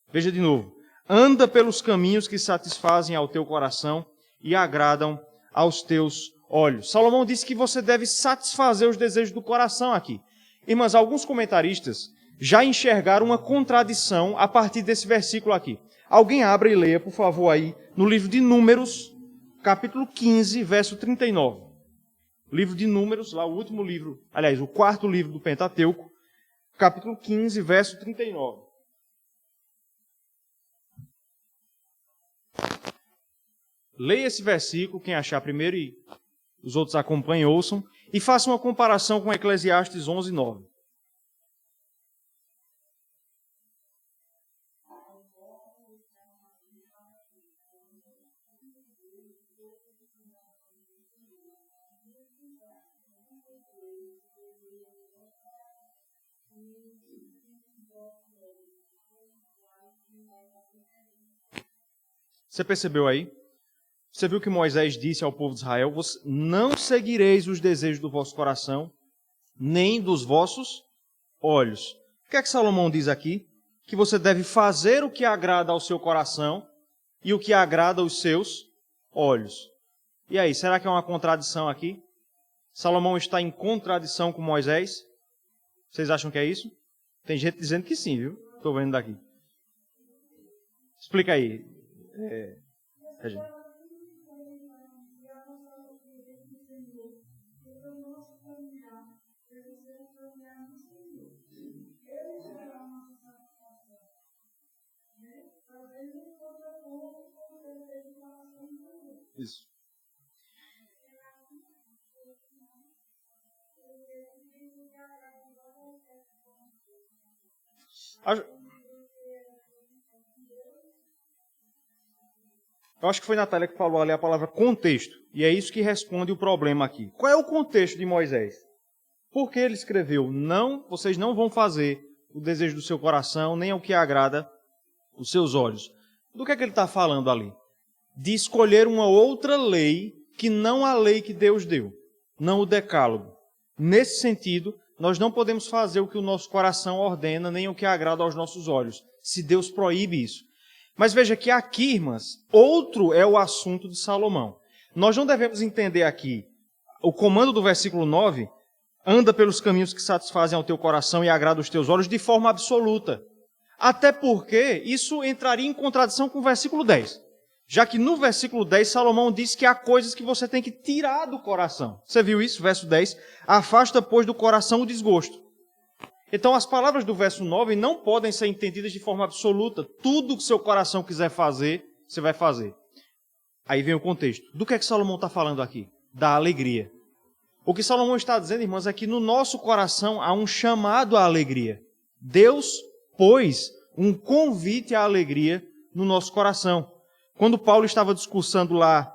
Veja de novo. Anda pelos caminhos que satisfazem ao teu coração e agradam aos teus olhos. Salomão disse que você deve satisfazer os desejos do coração aqui. Irmãs, alguns comentaristas já enxergaram uma contradição a partir desse versículo aqui. Alguém abra e leia, por favor, aí, no livro de Números, capítulo 15, verso 39. Livro de Números, lá o último livro, aliás, o quarto livro do Pentateuco, capítulo 15, verso 39. Leia esse versículo, quem achar primeiro e os outros acompanhem, ouçam, e faça uma comparação com Eclesiastes 11, 9. Você percebeu aí? Você viu que Moisés disse ao povo de Israel, não seguireis os desejos do vosso coração, nem dos vossos olhos. O que é que Salomão diz aqui? Que você deve fazer o que agrada ao seu coração e o que agrada aos seus olhos. E aí, será que é uma contradição aqui? Salomão está em contradição com Moisés? Vocês acham que é isso? Tem gente dizendo que sim, viu? Estou vendo daqui. Explica aí, Regina. Isso. Eu acho que foi Natália que falou ali a palavra contexto. E é isso que responde o problema aqui. Qual é o contexto de Moisés? Porque ele escreveu, vocês não vão fazer o desejo do seu coração, nem o que agrada os seus olhos. Do que é que ele está falando ali? De escolher uma outra lei que não a lei que Deus deu, não o decálogo. Nesse sentido, nós não podemos fazer o que o nosso coração ordena, nem o que agrada aos nossos olhos, se Deus proíbe isso. Mas veja que aqui, irmãs, outro é o assunto de Salomão. Nós não devemos entender aqui o comando do versículo 9, anda pelos caminhos que satisfazem ao teu coração e agrada os teus olhos, de forma absoluta. Até porque isso entraria em contradição com o versículo 10. Já que no versículo 10, Salomão diz que há coisas que você tem que tirar do coração. Você viu isso? Verso 10. Afasta, pois, do coração o desgosto. Então, as palavras do verso 9 não podem ser entendidas de forma absoluta. Tudo que seu coração quiser fazer, você vai fazer. Aí vem o contexto. Do que é que Salomão está falando aqui? Da alegria. O que Salomão está dizendo, irmãos, é que no nosso coração há um chamado à alegria. Deus pôs um convite à alegria no nosso coração. Quando Paulo estava discursando lá,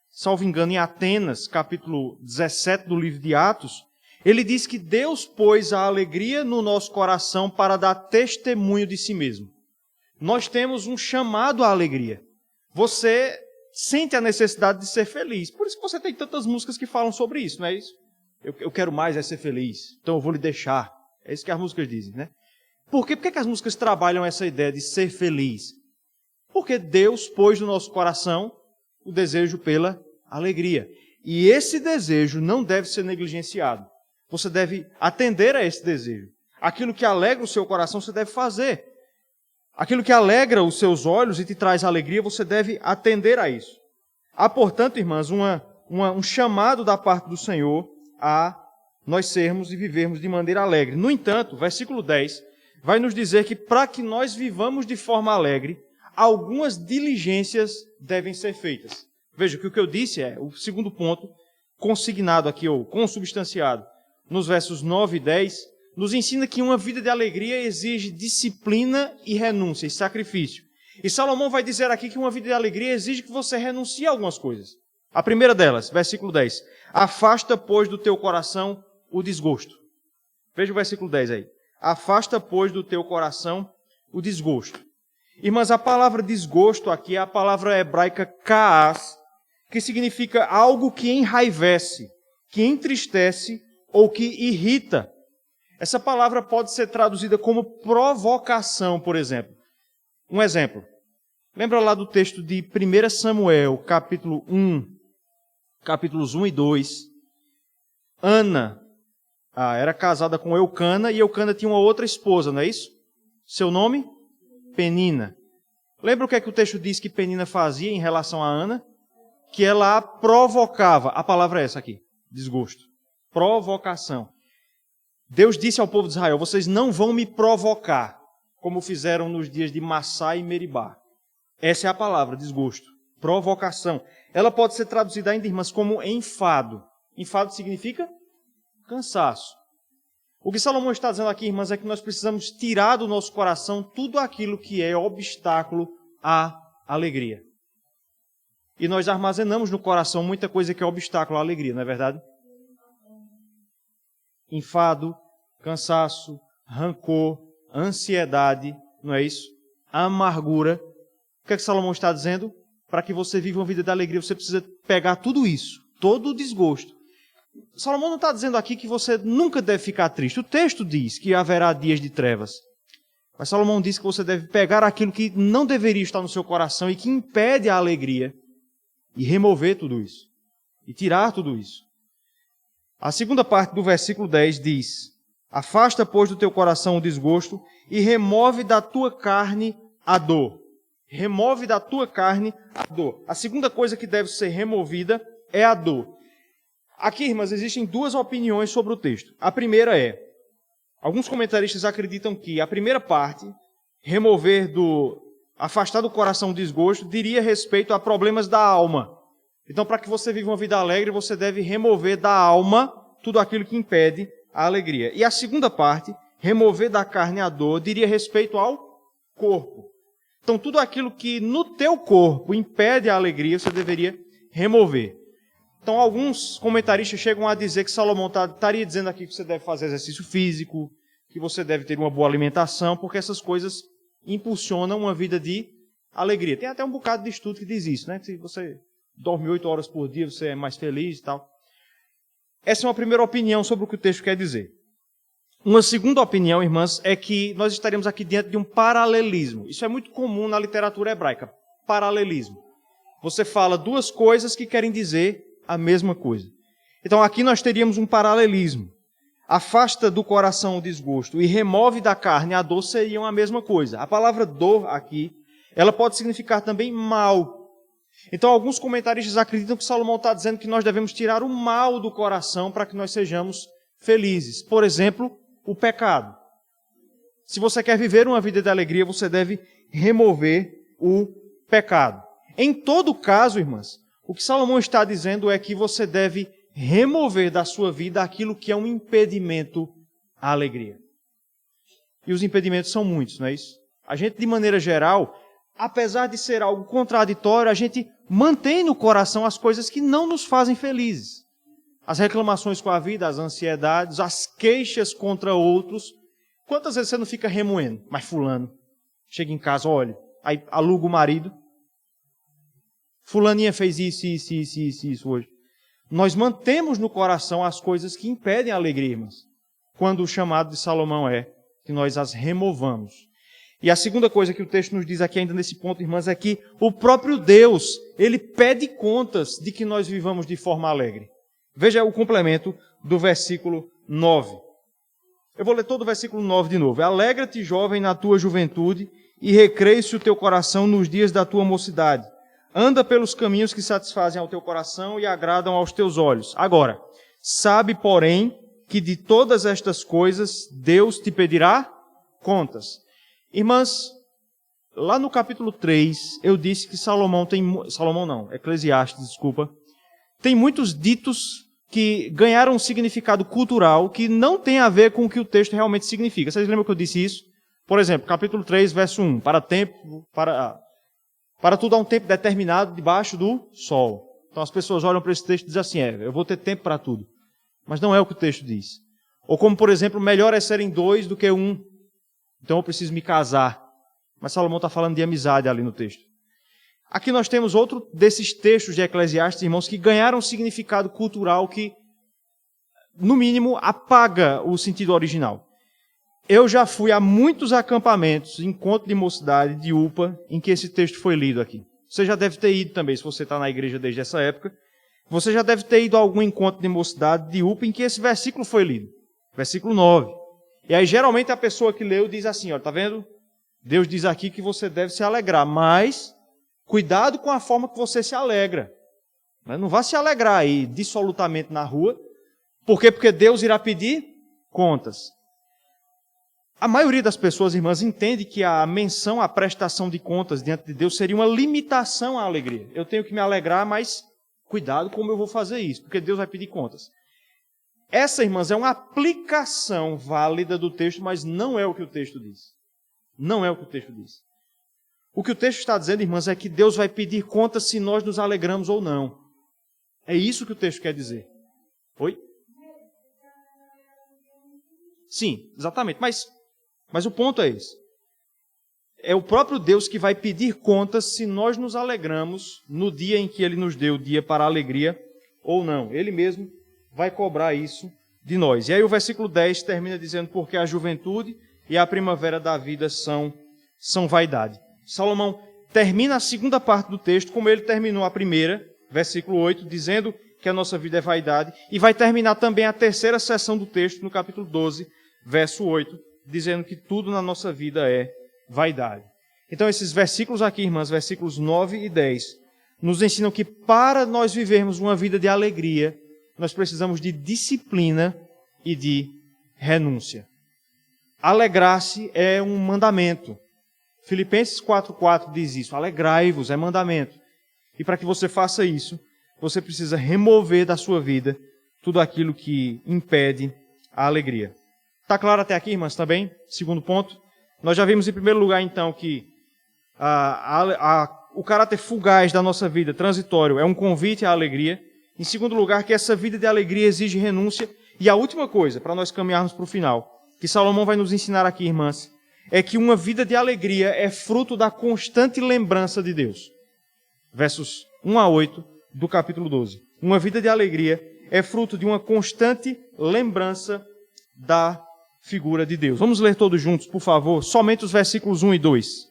salvo engano, em Atenas, capítulo 17 do livro de Atos, ele diz que Deus pôs a alegria no nosso coração para dar testemunho de si mesmo. Nós temos um chamado à alegria. Você sente a necessidade de ser feliz. Por isso que você tem tantas músicas que falam sobre isso, não é isso? Eu quero mais é ser feliz, então eu vou lhe deixar. É isso que as músicas dizem, né? Por quê? Por que as músicas trabalham essa ideia de ser feliz? Porque Deus pôs no nosso coração o desejo pela alegria. E esse desejo não deve ser negligenciado. Você deve atender a esse desejo. Aquilo que alegra o seu coração, você deve fazer. Aquilo que alegra os seus olhos e te traz alegria, você deve atender a isso. Há, portanto, irmãs, um chamado da parte do Senhor a nós sermos e vivermos de maneira alegre. No entanto, versículo 10 vai nos dizer que para que nós vivamos de forma alegre, algumas diligências devem ser feitas. Veja que o que eu disse é o segundo ponto, consignado aqui, ou consubstanciado, nos versos 9 e 10, nos ensina que uma vida de alegria exige disciplina e renúncia, e sacrifício. E Salomão vai dizer aqui que uma vida de alegria exige que você renuncie a algumas coisas. A primeira delas, versículo 10. Afasta, pois, do teu coração o desgosto. Veja o versículo 10 aí. Afasta, pois, do teu coração o desgosto. Irmãs, a palavra desgosto aqui é a palavra hebraica kaas, que significa algo que enraivece, que entristece ou que irrita. Essa palavra pode ser traduzida como provocação, por exemplo. Um exemplo. Lembra lá do texto de 1 Samuel, capítulo 1, capítulos 1 e 2. Ana era casada com Eucana e Eucana tinha uma outra esposa, não é isso? Seu nome? Penina. Lembra o que é que o texto diz que Penina fazia em relação a Ana? Que ela a provocava. A palavra é essa aqui, desgosto. Provocação. Deus disse ao povo de Israel, vocês não vão me provocar, como fizeram nos dias de Massá e Meribá. Essa é a palavra, desgosto. Provocação. Ela pode ser traduzida ainda, irmãs, como enfado. Enfado significa cansaço. O que Salomão está dizendo aqui, irmãs, é que nós precisamos tirar do nosso coração tudo aquilo que é obstáculo à alegria. E nós armazenamos no coração muita coisa que é obstáculo à alegria, não é verdade? Enfado, cansaço, rancor, ansiedade, não é isso? Amargura. O que é que Salomão está dizendo? Para que você viva uma vida de alegria, você precisa pegar tudo isso, todo o desgosto. Salomão não está dizendo aqui que você nunca deve ficar triste. O texto diz que haverá dias de trevas. Mas Salomão diz que você deve pegar aquilo que não deveria estar no seu coração e que impede a alegria e remover tudo isso. E tirar tudo isso. A segunda parte do versículo 10 diz: afasta, pois, do teu coração o desgosto e remove da tua carne a dor. Remove da tua carne a dor. A segunda coisa que deve ser removida é a dor. Aqui, irmãs, existem duas opiniões sobre o texto. A primeira é, alguns comentaristas acreditam que a primeira parte, afastar do coração o desgosto, diria respeito a problemas da alma. Então, para que você viva uma vida alegre, você deve remover da alma tudo aquilo que impede a alegria. E a segunda parte, remover da carne a dor, diria respeito ao corpo. Então, tudo aquilo que no teu corpo impede a alegria, você deveria remover. Então, alguns comentaristas chegam a dizer que Salomão estaria dizendo aqui que você deve fazer exercício físico, que você deve ter uma boa alimentação, porque essas coisas impulsionam uma vida de alegria. Tem até um bocado de estudo que diz isso, né? Que se você dorme 8 horas por dia, você é mais feliz e tal. Essa é uma primeira opinião sobre o que o texto quer dizer. Uma segunda opinião, irmãs, é que nós estaremos aqui diante de um paralelismo. Isso é muito comum na literatura hebraica. Paralelismo. Você fala duas coisas que querem dizer a mesma coisa. Então aqui nós teríamos um paralelismo. afasta do coração o desgosto e remove da carne a dor seriam a mesma coisa. A palavra dor aqui, ela pode significar também mal. Então alguns comentaristas acreditam que Salomão está dizendo que nós devemos tirar o mal do coração para que nós sejamos felizes. Por exemplo, o pecado. Se você quer viver uma vida de alegria, você deve remover o pecado. Em todo caso, irmãs, o que Salomão está dizendo é que você deve remover da sua vida aquilo que é um impedimento à alegria. E os impedimentos são muitos, não é isso? A gente, de maneira geral, apesar de ser algo contraditório, a gente mantém no coração as coisas que não nos fazem felizes. As reclamações com a vida, as ansiedades, as queixas contra outros. Quantas vezes você não fica remoendo? Mas fulano, chega em casa, olha, aí aluga o marido. Fulaninha fez isso hoje. Nós mantemos no coração as coisas que impedem a alegria, irmãs. Quando o chamado de Salomão é que nós as removamos. E a segunda coisa que o texto nos diz aqui ainda nesse ponto, irmãs, é que o próprio Deus, Ele pede contas de que nós vivamos de forma alegre. Veja o complemento do versículo 9. Eu vou ler todo o versículo 9 de novo. Alegra-te, jovem, na tua juventude, e recreie-se o teu coração nos dias da tua mocidade. Anda pelos caminhos que satisfazem ao teu coração e agradam aos teus olhos. Agora, sabe, porém, que de todas estas coisas Deus te pedirá contas. Irmãs, lá no capítulo 3, eu disse que Eclesiastes, tem muitos ditos que ganharam um significado cultural que não tem a ver com o que o texto realmente significa. Vocês lembram que eu disse isso? Por exemplo, capítulo 3, verso 1. Para tudo há um tempo determinado debaixo do sol. Então as pessoas olham para esse texto e dizem assim, eu vou ter tempo para tudo. Mas não é o que o texto diz. Ou como, por exemplo, melhor é serem dois do que um. Então eu preciso me casar. Mas Salomão está falando de amizade ali no texto. Aqui nós temos outro desses textos de Eclesiastes, irmãos, que ganharam um significado cultural que, no mínimo, apaga o sentido original. Eu já fui a muitos acampamentos, encontro de mocidade, de UPA, em que esse texto foi lido aqui. Você já deve ter ido também, se você está na igreja desde essa época. Você já deve ter ido a algum encontro de mocidade, de UPA, em que esse versículo foi lido. Versículo 9. E aí, geralmente, a pessoa que leu diz assim, tá vendo? Deus diz aqui que você deve se alegrar, mas cuidado com a forma que você se alegra. Não vá se alegrar aí dissolutamente na rua. Por quê? Porque Deus irá pedir contas. A maioria das pessoas, irmãs, entende que a menção à prestação de contas diante de Deus seria uma limitação à alegria. Eu tenho que me alegrar, mas cuidado como eu vou fazer isso, porque Deus vai pedir contas. Essa, irmãs, é uma aplicação válida do texto, mas não é o que o texto diz. Não é o que o texto diz. O que o texto está dizendo, irmãs, é que Deus vai pedir contas se nós nos alegramos ou não. É isso que o texto quer dizer. Oi? Sim, exatamente. Mas o ponto é esse. É o próprio Deus que vai pedir contas se nós nos alegramos no dia em que Ele nos deu o dia para a alegria ou não. Ele mesmo vai cobrar isso de nós. E aí o versículo 10 termina dizendo, porque a juventude e a primavera da vida são vaidade. Salomão termina a segunda parte do texto como ele terminou a primeira, versículo 8, dizendo que a nossa vida é vaidade, e vai terminar também a terceira seção do texto, no capítulo 12, verso 8, dizendo que tudo na nossa vida é vaidade. Então esses versículos aqui, irmãs, versículos 9 e 10, nos ensinam que para nós vivermos uma vida de alegria, nós precisamos de disciplina e de renúncia. Alegrar-se é um mandamento. Filipenses 4,4 diz isso, alegrai-vos, é mandamento. E para que você faça isso, você precisa remover da sua vida tudo aquilo que impede a alegria. Está claro até aqui, irmãs, também? Segundo ponto. Nós já vimos em primeiro lugar, então, que o caráter fugaz da nossa vida, transitório, é um convite à alegria. Em segundo lugar, que essa vida de alegria exige renúncia. E a última coisa, para nós caminharmos para o final, que Salomão vai nos ensinar aqui, irmãs, é que uma vida de alegria é fruto da constante lembrança de Deus. Versos 1 a 8 do capítulo 12. Uma vida de alegria é fruto de uma constante lembrança da figura de Deus. Vamos ler todos juntos, por favor, somente os versículos 1 e 2.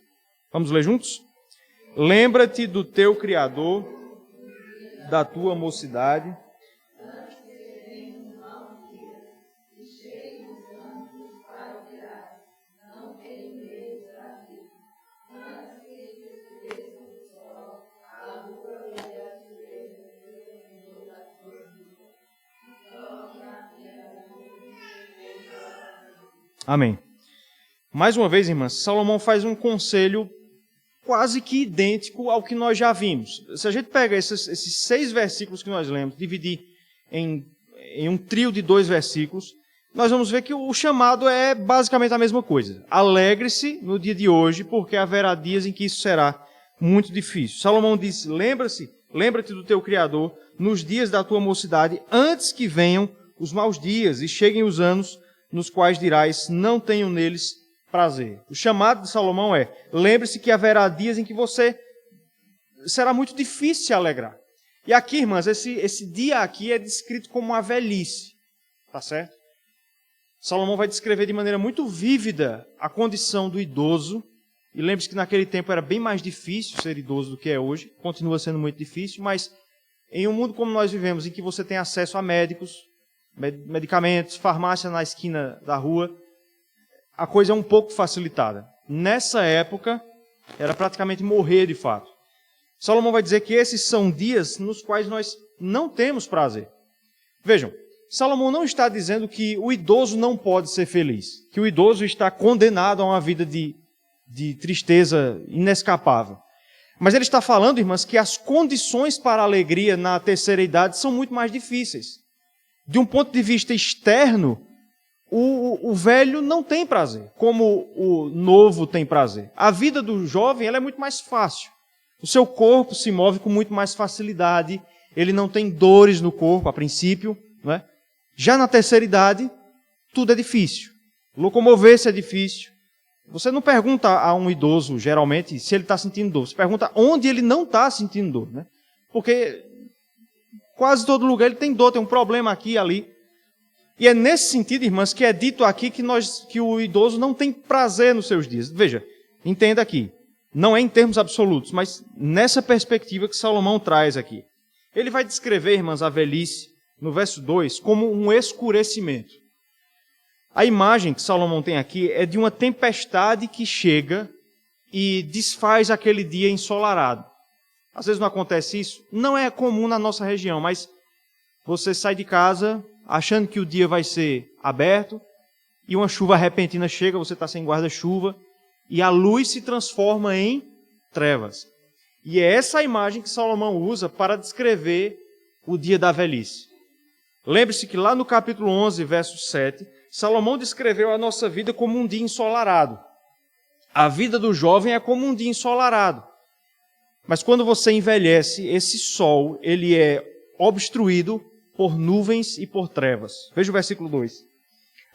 Vamos ler juntos? Lembra-te do teu Criador, da tua mocidade, Amém. Mais uma vez, irmãs, Salomão faz um conselho quase que idêntico ao que nós já vimos. Se a gente pega esses 6 versículos que nós lemos, dividir em um trio de 2 versículos, nós vamos ver que o chamado é basicamente a mesma coisa. Alegre-se no dia de hoje, porque haverá dias em que isso será muito difícil. Salomão diz, lembra-te do teu Criador nos dias da tua mocidade, antes que venham os maus dias e cheguem os anos nos quais dirás, não tenho neles prazer. O chamado de Salomão é, lembre-se que haverá dias em que será muito difícil se alegrar. E aqui, irmãs, esse dia aqui é descrito como uma velhice, tá certo? Salomão vai descrever de maneira muito vívida a condição do idoso, e lembre-se que naquele tempo era bem mais difícil ser idoso do que é hoje, continua sendo muito difícil, mas em um mundo como nós vivemos, em que você tem acesso a médicos, medicamentos, farmácia na esquina da rua, a coisa é um pouco facilitada. Nessa época, era praticamente morrer de fato. Salomão vai dizer que esses são dias nos quais nós não temos prazer. Vejam, Salomão não está dizendo que o idoso não pode ser feliz, que o idoso está condenado a uma vida de tristeza inescapável. Mas ele está falando, irmãs, que as condições para a alegria na terceira idade são muito mais difíceis. De um ponto de vista externo, o velho não tem prazer, como o novo tem prazer. A vida do jovem ela é muito mais fácil. O seu corpo se move com muito mais facilidade, ele não tem dores no corpo, a princípio, não é? Já na terceira idade, tudo é difícil. Locomover-se é difícil. Você não pergunta a um idoso, geralmente, se ele está sentindo dor. Você pergunta onde ele não está sentindo dor, né? Porque quase todo lugar ele tem dor, tem um problema aqui e ali. E é nesse sentido, irmãs, que é dito aqui que o idoso não tem prazer nos seus dias. Veja, entenda aqui. Não é em termos absolutos, mas nessa perspectiva que Salomão traz aqui. Ele vai descrever, irmãs, a velhice, no verso 2, como um escurecimento. A imagem que Salomão tem aqui é de uma tempestade que chega e desfaz aquele dia ensolarado. Às vezes não acontece isso. Não é comum na nossa região, mas você sai de casa achando que o dia vai ser aberto e uma chuva repentina chega, você está sem guarda-chuva e a luz se transforma em trevas. E é essa a imagem que Salomão usa para descrever o dia da velhice. Lembre-se que lá no capítulo 11, verso 7, Salomão descreveu a nossa vida como um dia ensolarado. A vida do jovem é como um dia ensolarado. Mas quando você envelhece, esse sol ele é obstruído por nuvens e por trevas. Veja o versículo 2.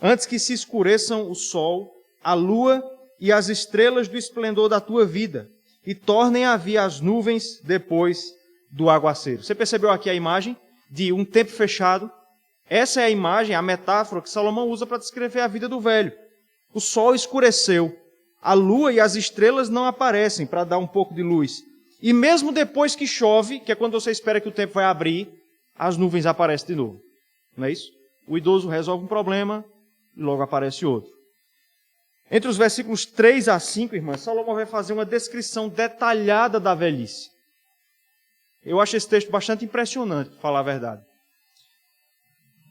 Antes que se escureçam o sol, a lua e as estrelas do esplendor da tua vida, e tornem a vir as nuvens depois do aguaceiro. Você percebeu aqui a imagem de um tempo fechado? Essa é a imagem, a metáfora que Salomão usa para descrever a vida do velho. O sol escureceu, a lua e as estrelas não aparecem para dar um pouco de luz. E mesmo depois que chove, que é quando você espera que o tempo vai abrir, as nuvens aparecem de novo. Não é isso? O idoso resolve um problema e logo aparece outro. Entre os versículos 3 a 5, irmãs, Salomão vai fazer uma descrição detalhada da velhice. Eu acho esse texto bastante impressionante, para falar a verdade.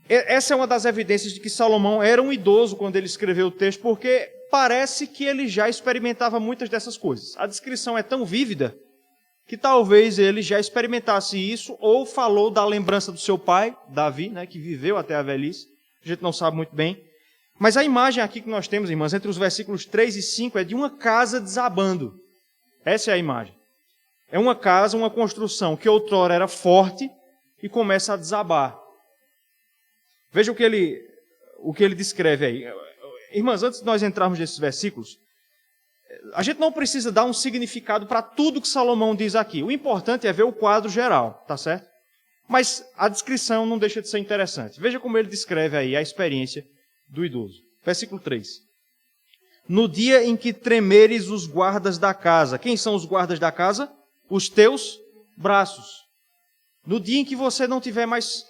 Essa é uma das evidências de que Salomão era um idoso quando ele escreveu o texto, porque parece que ele já experimentava muitas dessas coisas. A descrição é tão vívida que talvez ele já experimentasse isso ou falou da lembrança do seu pai, Davi, né, que viveu até a velhice. A gente não sabe muito bem. Mas a imagem aqui que nós temos, irmãs, entre os versículos 3 e 5 é de uma casa desabando. Essa é a imagem. É uma casa, uma construção que outrora era forte e começa a desabar. Veja o que ele descreve aí. Irmãs, antes de nós entrarmos nesses versículos, a gente não precisa dar um significado para tudo que Salomão diz aqui. O importante é ver o quadro geral, tá certo? Mas a descrição não deixa de ser interessante. Veja como ele descreve aí a experiência do idoso. Versículo 3. No dia em que tremeres os guardas da casa. Quem são os guardas da casa? Os teus braços. No dia em que você não tiver mais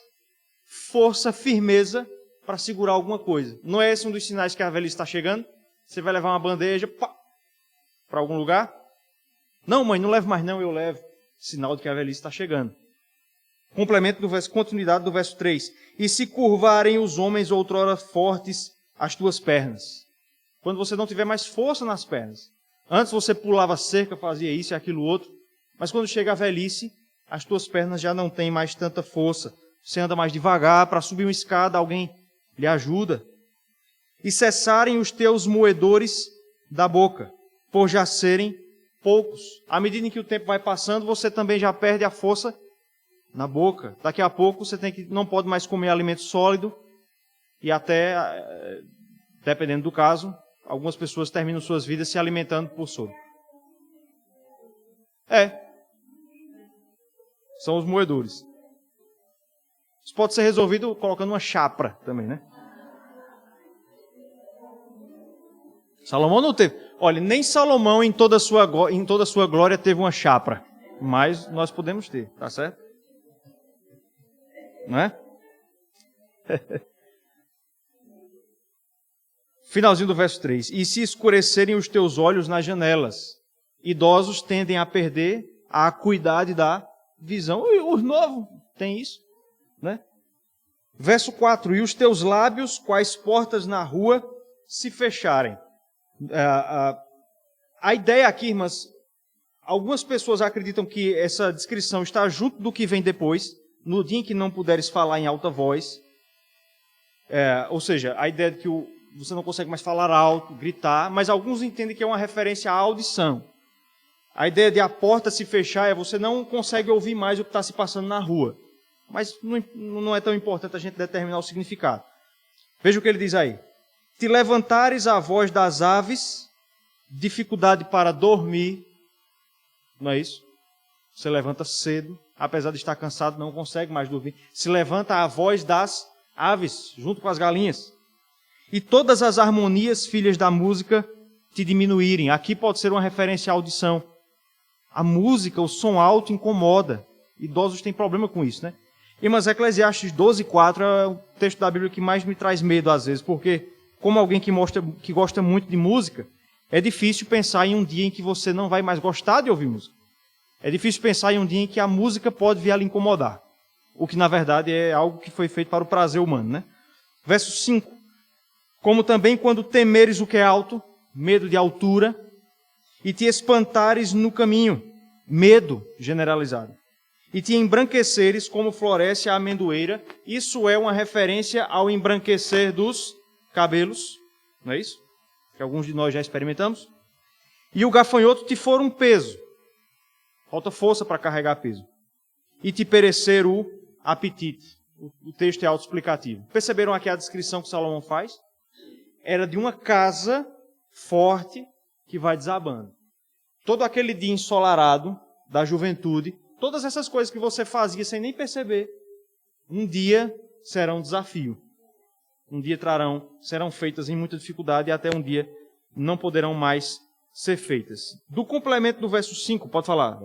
força, firmeza para segurar alguma coisa. Não é esse um dos sinais que a velhice está chegando? Você vai levar uma bandeja para algum lugar? Não, mãe, não leve mais não, eu levo. Sinal de que a velhice está chegando. Complemento do verso, continuidade do verso 3. E se curvarem os homens outrora fortes as tuas pernas. quando você não tiver mais força nas pernas. Antes você pulava cerca, fazia isso e aquilo outro, mas quando chega a velhice, as tuas pernas já não têm mais tanta força. Você anda mais devagar, para subir uma escada, alguém lhe ajuda. E cessarem os teus moedores da boca, por já serem poucos. À medida em que o tempo vai passando, você também já perde a força na boca. Daqui a pouco você não pode mais comer alimento sólido e até, dependendo do caso, algumas pessoas terminam suas vidas se alimentando por soro. São os moedores. Isso pode ser resolvido colocando uma chapra também, né? Salomão não teve. Olha, nem Salomão em toda a sua glória teve uma chapra. Mas nós podemos ter, tá certo? Não é? Finalzinho do verso 3. E se escurecerem os teus olhos nas janelas, idosos tendem a perder a acuidade da visão. Os novos têm isso, né? Verso 4. E os teus lábios, quais portas na rua, se fecharem. A ideia aqui, irmãs, algumas pessoas acreditam que essa descrição está junto do que vem depois, no dia em que não puderes falar em alta voz. Ou seja, a ideia de que você não consegue mais falar alto, gritar, mas alguns entendem que é uma referência à audição. A ideia de a porta se fechar é você não consegue ouvir mais o que está se passando na rua. Mas não é tão importante a gente determinar o significado. Veja o que ele diz aí. Te levantares a voz das aves, dificuldade para dormir. Não é isso? Você levanta cedo, apesar de estar cansado, não consegue mais dormir. Se levanta a voz das aves, junto com as galinhas. E todas as harmonias, filhas da música, te diminuírem. Aqui pode ser uma referência à audição. A música, o som alto incomoda. Idosos têm problema com isso, né? Mas Eclesiastes 12:4 é o texto da Bíblia que mais me traz medo às vezes, porque como alguém que gosta muito de música, é difícil pensar em um dia em que você não vai mais gostar de ouvir música. É difícil pensar em um dia em que a música pode vir a lhe incomodar. O que, na verdade, é algo que foi feito para o prazer humano, né? Verso 5. Como também quando temeres o que é alto, medo de altura, e te espantares no caminho, medo generalizado, e te embranqueceres como floresce a amendoeira. Isso é uma referência ao embranquecer dos cabelos, não é isso? Que alguns de nós já experimentamos. E o gafanhoto te for um peso. Falta força para carregar peso. E te perecer o apetite. O texto é autoexplicativo. Perceberam aqui a descrição que Salomão faz? Era de uma casa forte que vai desabando. Todo aquele dia ensolarado da juventude, todas essas coisas que você fazia sem nem perceber, um dia serão um desafio. Um dia serão feitas em muita dificuldade e até um dia não poderão mais ser feitas. Do complemento do verso 5, pode falar.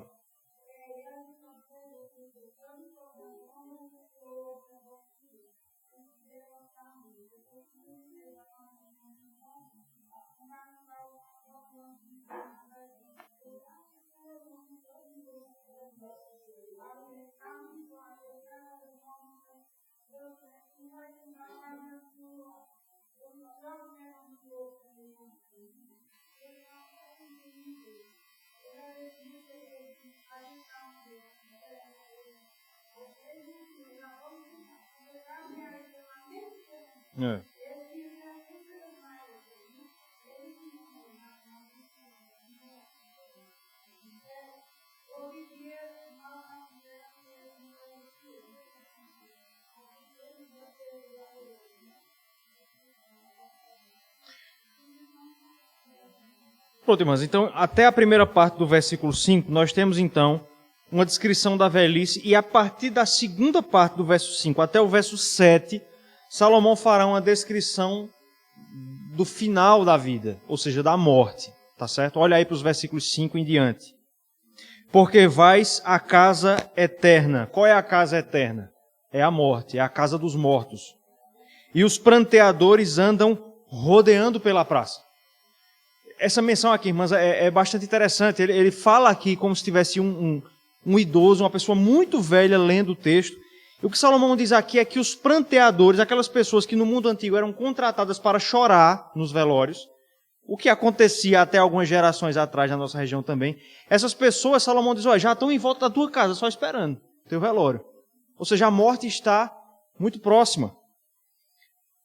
Pronto, irmãos. Então, até a primeira parte do versículo 5, nós temos, então, uma descrição da velhice. E a partir da segunda parte do verso 5 até o verso 7, Salomão fará uma descrição do final da vida, ou seja, da morte. Tá certo? Olha aí para os versículos 5 em diante. Porque vais à casa eterna. Qual é a casa eterna? É a morte, é a casa dos mortos. E os pranteadores andam rodeando pela praça. Essa menção aqui, irmãs, é bastante interessante. Ele fala aqui como se tivesse um idoso, uma pessoa muito velha lendo o texto. E o que Salomão diz aqui é que os pranteadores, aquelas pessoas que no mundo antigo eram contratadas para chorar nos velórios, o que acontecia até algumas gerações atrás na nossa região também. Essas pessoas, Salomão diz, já estão em volta da tua casa, só esperando teu velório. Ou seja, a morte está muito próxima.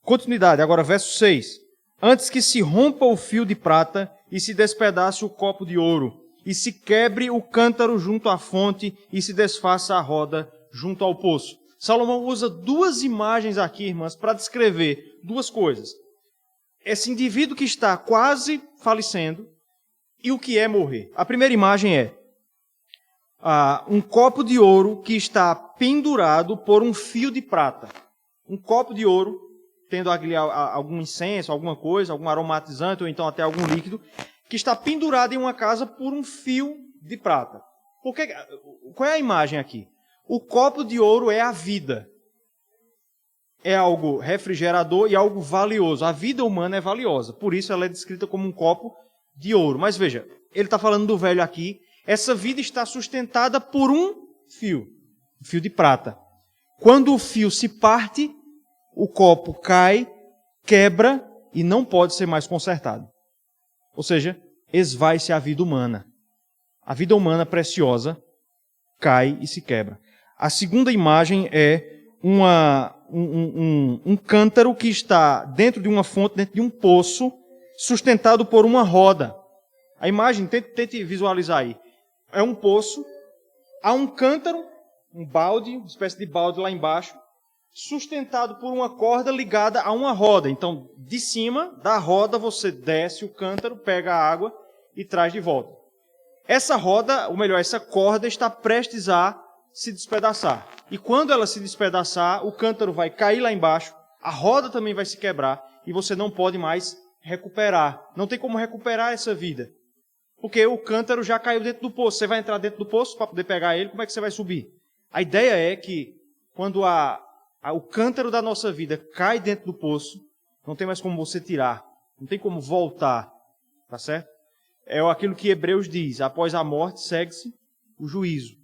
Continuidade, agora verso 6. Antes que se rompa o fio de prata e se despedace o copo de ouro, e se quebre o cântaro junto à fonte e se desfaça a roda junto ao poço. Salomão usa duas imagens aqui, irmãs, para descrever duas coisas. Esse indivíduo que está quase falecendo e o que é morrer. A primeira imagem é um copo de ouro que está pendurado por um fio de prata. Um copo de ouro, tendo algum incenso, alguma coisa, algum aromatizante ou então até algum líquido, que está pendurado em uma casa por um fio de prata. Qual é a imagem aqui? O copo de ouro é a vida. É algo refrigerador e algo valioso. A vida humana é valiosa, por isso ela é descrita como um copo de ouro. Mas veja, ele está falando do velho aqui. Essa vida está sustentada por um fio de prata. Quando o fio se parte, o copo cai, quebra e não pode ser mais consertado. Ou seja, esvai-se a vida humana. A vida humana preciosa cai e se quebra. A segunda imagem é um cântaro que está dentro de uma fonte, dentro de um poço, sustentado por uma roda. A imagem, tente visualizar aí. É um poço, há um cântaro, um balde, uma espécie de balde lá embaixo, sustentado por uma corda ligada a uma roda. Então, de cima da roda, você desce o cântaro, pega a água e traz de volta. Essa roda, ou melhor, essa corda está prestes a se despedaçar. E quando ela se despedaçar, o cântaro vai cair lá embaixo, a roda também vai se quebrar e você não pode mais recuperar. Não tem como recuperar essa vida. Porque o cântaro já caiu dentro do poço. Você vai entrar dentro do poço para poder pegar ele, como é que você vai subir? A ideia é que quando o cântaro da nossa vida cai dentro do poço, não tem mais como você tirar. Não tem como voltar. Tá certo? É aquilo que Hebreus diz. Após a morte, segue-se o juízo.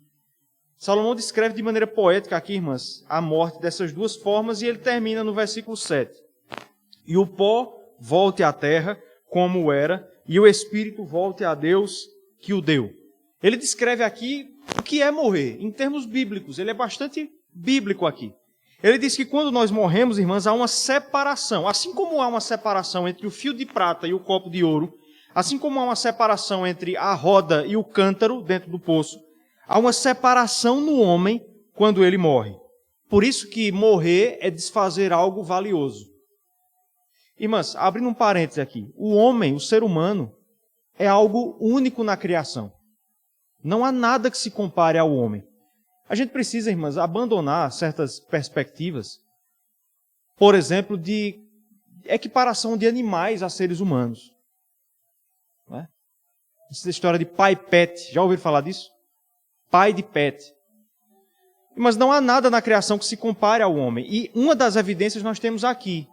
Salomão descreve de maneira poética aqui, irmãs, a morte dessas duas formas e ele termina no versículo 7. E o pó volte à terra como era, e o espírito volte a Deus que o deu. Ele descreve aqui o que é morrer, em termos bíblicos. Ele é bastante bíblico aqui. Ele diz que quando nós morremos, irmãs, há uma separação. Assim como há uma separação entre o fio de prata e o copo de ouro, assim como há uma separação entre a roda e o cântaro dentro do poço, há uma separação no homem quando ele morre. Por isso que morrer é desfazer algo valioso. Irmãs, abrindo um parênteses aqui. O homem, o ser humano, é algo único na criação. Não há nada que se compare ao homem. A gente precisa, irmãs, abandonar certas perspectivas, por exemplo, de equiparação de animais a seres humanos. Não é? Essa história de pai pet, já ouviram falar disso? Pai de pet. Mas não há nada na criação que se compare ao homem. E uma das evidências nós temos aqui.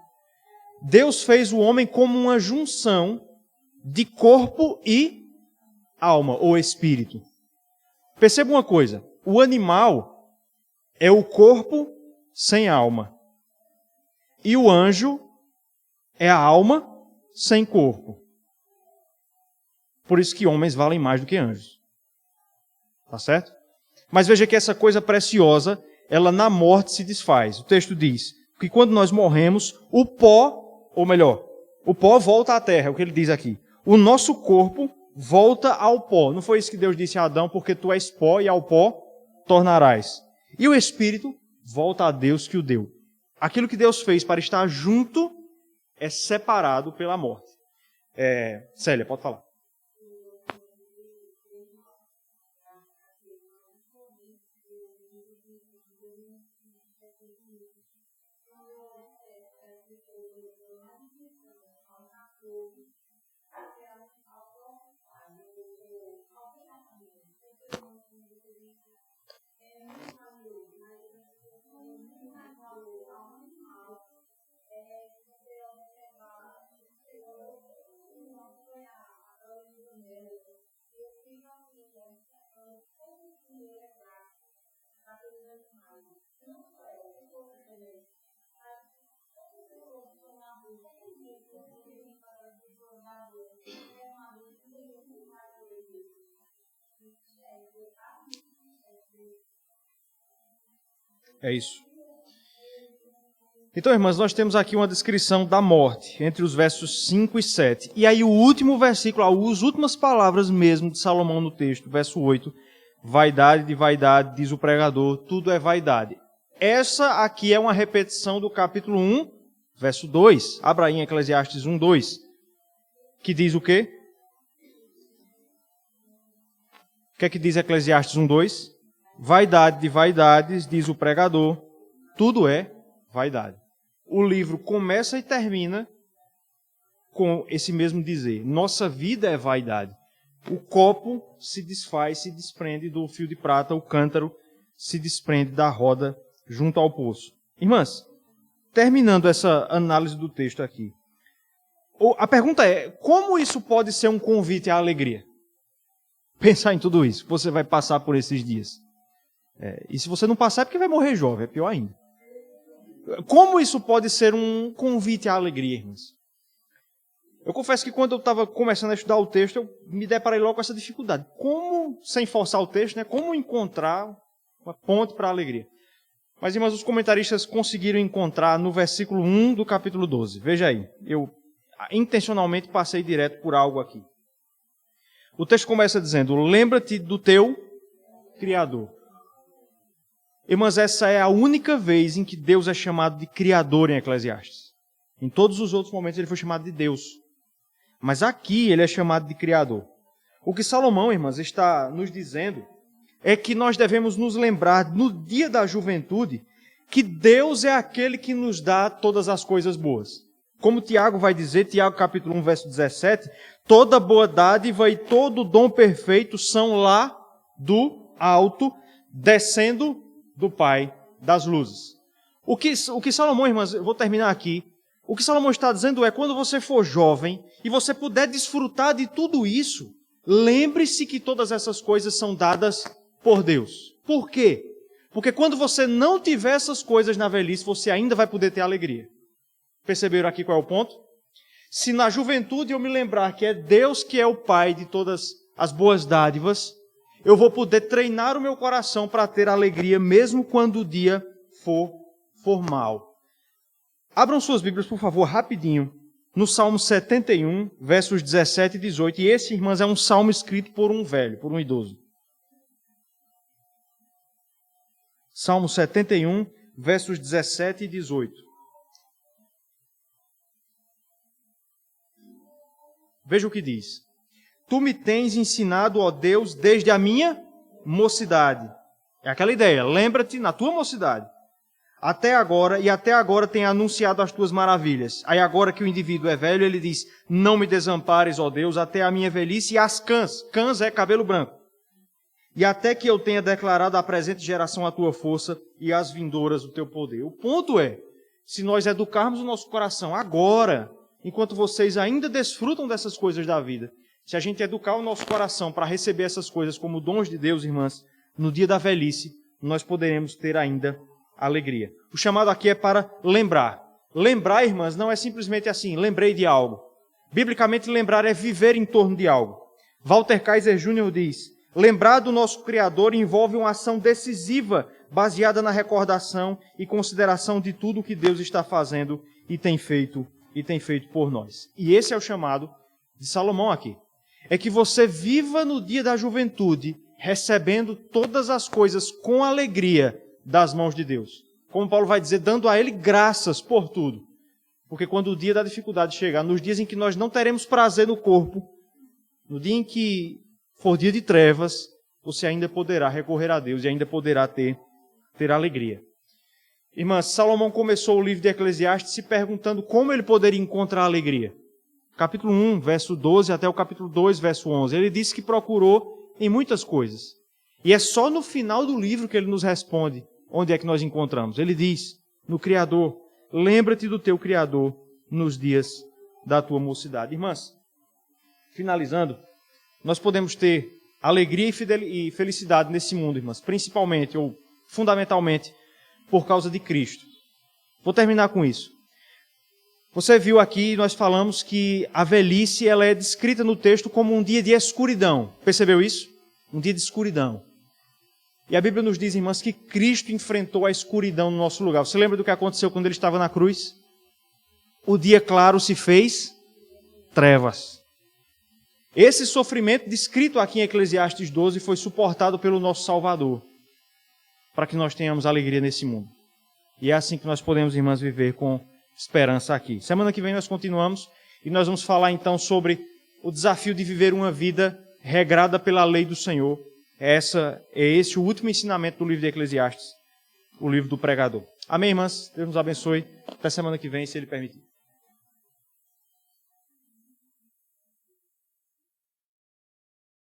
Deus fez o homem como uma junção de corpo e alma, ou espírito. Perceba uma coisa. O animal é o corpo sem alma. E o anjo é a alma sem corpo. Por isso que homens valem mais do que anjos. Tá certo? Mas veja que essa coisa preciosa, ela na morte se desfaz. O texto diz que quando nós morremos, o pó, ou melhor, o pó volta à terra, é o que ele diz aqui. O nosso corpo volta ao pó. Não foi isso que Deus disse a Adão, porque tu és pó e ao pó tornarás. E o espírito volta a Deus que o deu. Aquilo que Deus fez para estar junto é separado pela morte. Célia, pode falar. É isso. Então, irmãs, nós temos aqui uma descrição da morte, entre os versos 5 e 7. E aí o último versículo, as últimas palavras mesmo de Salomão no texto, verso 8, vaidade de vaidade, diz o pregador, tudo é vaidade. Essa aqui é uma repetição do capítulo 1, verso 2. Abra aí em Eclesiastes 1, 2. Que diz o quê? O que é que diz Eclesiastes 1, 2? Vaidade de vaidades, diz o pregador, tudo é vaidade. O livro começa e termina com esse mesmo dizer. Nossa vida é vaidade. O copo se desfaz, se desprende do fio de prata, o cântaro se desprende da roda junto ao poço. Irmãs, terminando essa análise do texto aqui, a pergunta é, como isso pode ser um convite à alegria? Pensar em tudo isso, você vai passar por esses dias. E se você não passar é porque vai morrer jovem, é pior ainda. Como isso pode ser um convite à alegria, irmãos? Eu confesso que quando eu estava começando a estudar o texto, eu me deparei logo com essa dificuldade. Como, sem forçar o texto, né, como encontrar uma ponte para a alegria? Mas, irmãos, os comentaristas conseguiram encontrar no versículo 1 do capítulo 12. Veja aí, eu intencionalmente passei direto por algo aqui. O texto começa dizendo, lembra-te do teu Criador. Irmãs, essa é a única vez em que Deus é chamado de Criador em Eclesiastes. Em todos os outros momentos ele foi chamado de Deus. Mas aqui ele é chamado de Criador. O que Salomão, irmãs, está nos dizendo é que nós devemos nos lembrar no dia da juventude que Deus é aquele que nos dá todas as coisas boas. Como Tiago vai dizer, Tiago capítulo 1, verso 17, toda boa dádiva e todo dom perfeito são lá do alto, descendo do Pai das luzes. O que Salomão, irmãs, eu vou terminar aqui, o que Salomão está dizendo é, quando você for jovem e você puder desfrutar de tudo isso, lembre-se que todas essas coisas são dadas por Deus. Por quê? Porque quando você não tiver essas coisas na velhice, você ainda vai poder ter alegria. Perceberam aqui qual é o ponto? Se na juventude eu me lembrar que é Deus que é o Pai de todas as boas dádivas, eu vou poder treinar o meu coração para ter alegria, mesmo quando o dia for mal. Abram suas Bíblias, por favor, rapidinho, no Salmo 71, versos 17 e 18. E esse, irmãs, é um salmo escrito por um velho, por um idoso. Salmo 71, versos 17 e 18. Veja o que diz. Tu me tens ensinado, ó Deus, desde a minha mocidade. É aquela ideia, lembra-te na tua mocidade. Até agora tem anunciado as tuas maravilhas. Aí agora que o indivíduo é velho, ele diz, não me desampares, ó Deus, até a minha velhice e as cãs. Cãs é cabelo branco. E até que eu tenha declarado à presente geração a tua força e às vindouras o teu poder. O ponto é, se nós educarmos o nosso coração agora, enquanto vocês ainda desfrutam dessas coisas da vida, se a gente educar o nosso coração para receber essas coisas como dons de Deus, irmãs, no dia da velhice, nós poderemos ter ainda alegria. O chamado aqui é para lembrar. Lembrar, irmãs, não é simplesmente assim, lembrei de algo. Biblicamente, lembrar é viver em torno de algo. Walter Kaiser Jr. diz, lembrar do nosso Criador envolve uma ação decisiva, baseada na recordação e consideração de tudo o que Deus está fazendo e tem feito por nós. E esse é o chamado de Salomão aqui. É que você viva no dia da juventude, recebendo todas as coisas com alegria das mãos de Deus. Como Paulo vai dizer, dando a Ele graças por tudo. Porque quando o dia da dificuldade chegar, nos dias em que nós não teremos prazer no corpo, no dia em que for dia de trevas, você ainda poderá recorrer a Deus e ainda poderá ter alegria. Irmãs, Salomão começou o livro de Eclesiastes se perguntando como ele poderia encontrar alegria. Capítulo 1, verso 12 até o capítulo 2, verso 11. Ele disse que procurou em muitas coisas. E é só no final do livro que ele nos responde onde é que nós encontramos. Ele diz, no Criador, lembra-te do teu Criador nos dias da tua mocidade. Irmãs, finalizando, nós podemos ter alegria e felicidade nesse mundo, irmãs, principalmente ou fundamentalmente por causa de Cristo. Vou terminar com isso. Você viu aqui, nós falamos que a velhice ela é descrita no texto como um dia de escuridão. Percebeu isso? Um dia de escuridão. E a Bíblia nos diz, irmãs, que Cristo enfrentou a escuridão no nosso lugar. Você lembra do que aconteceu quando ele estava na cruz? O dia claro se fez trevas. Esse sofrimento descrito aqui em Eclesiastes 12 foi suportado pelo nosso Salvador, para que nós tenhamos alegria nesse mundo. E é assim que nós podemos, irmãs, viver com esperança aqui. Semana que vem nós continuamos e nós vamos falar então sobre o desafio de viver uma vida regrada pela lei do Senhor. É esse o último ensinamento do livro de Eclesiastes, o livro do pregador. Amém, irmãs? Deus nos abençoe. Até semana que vem, se Ele permitir.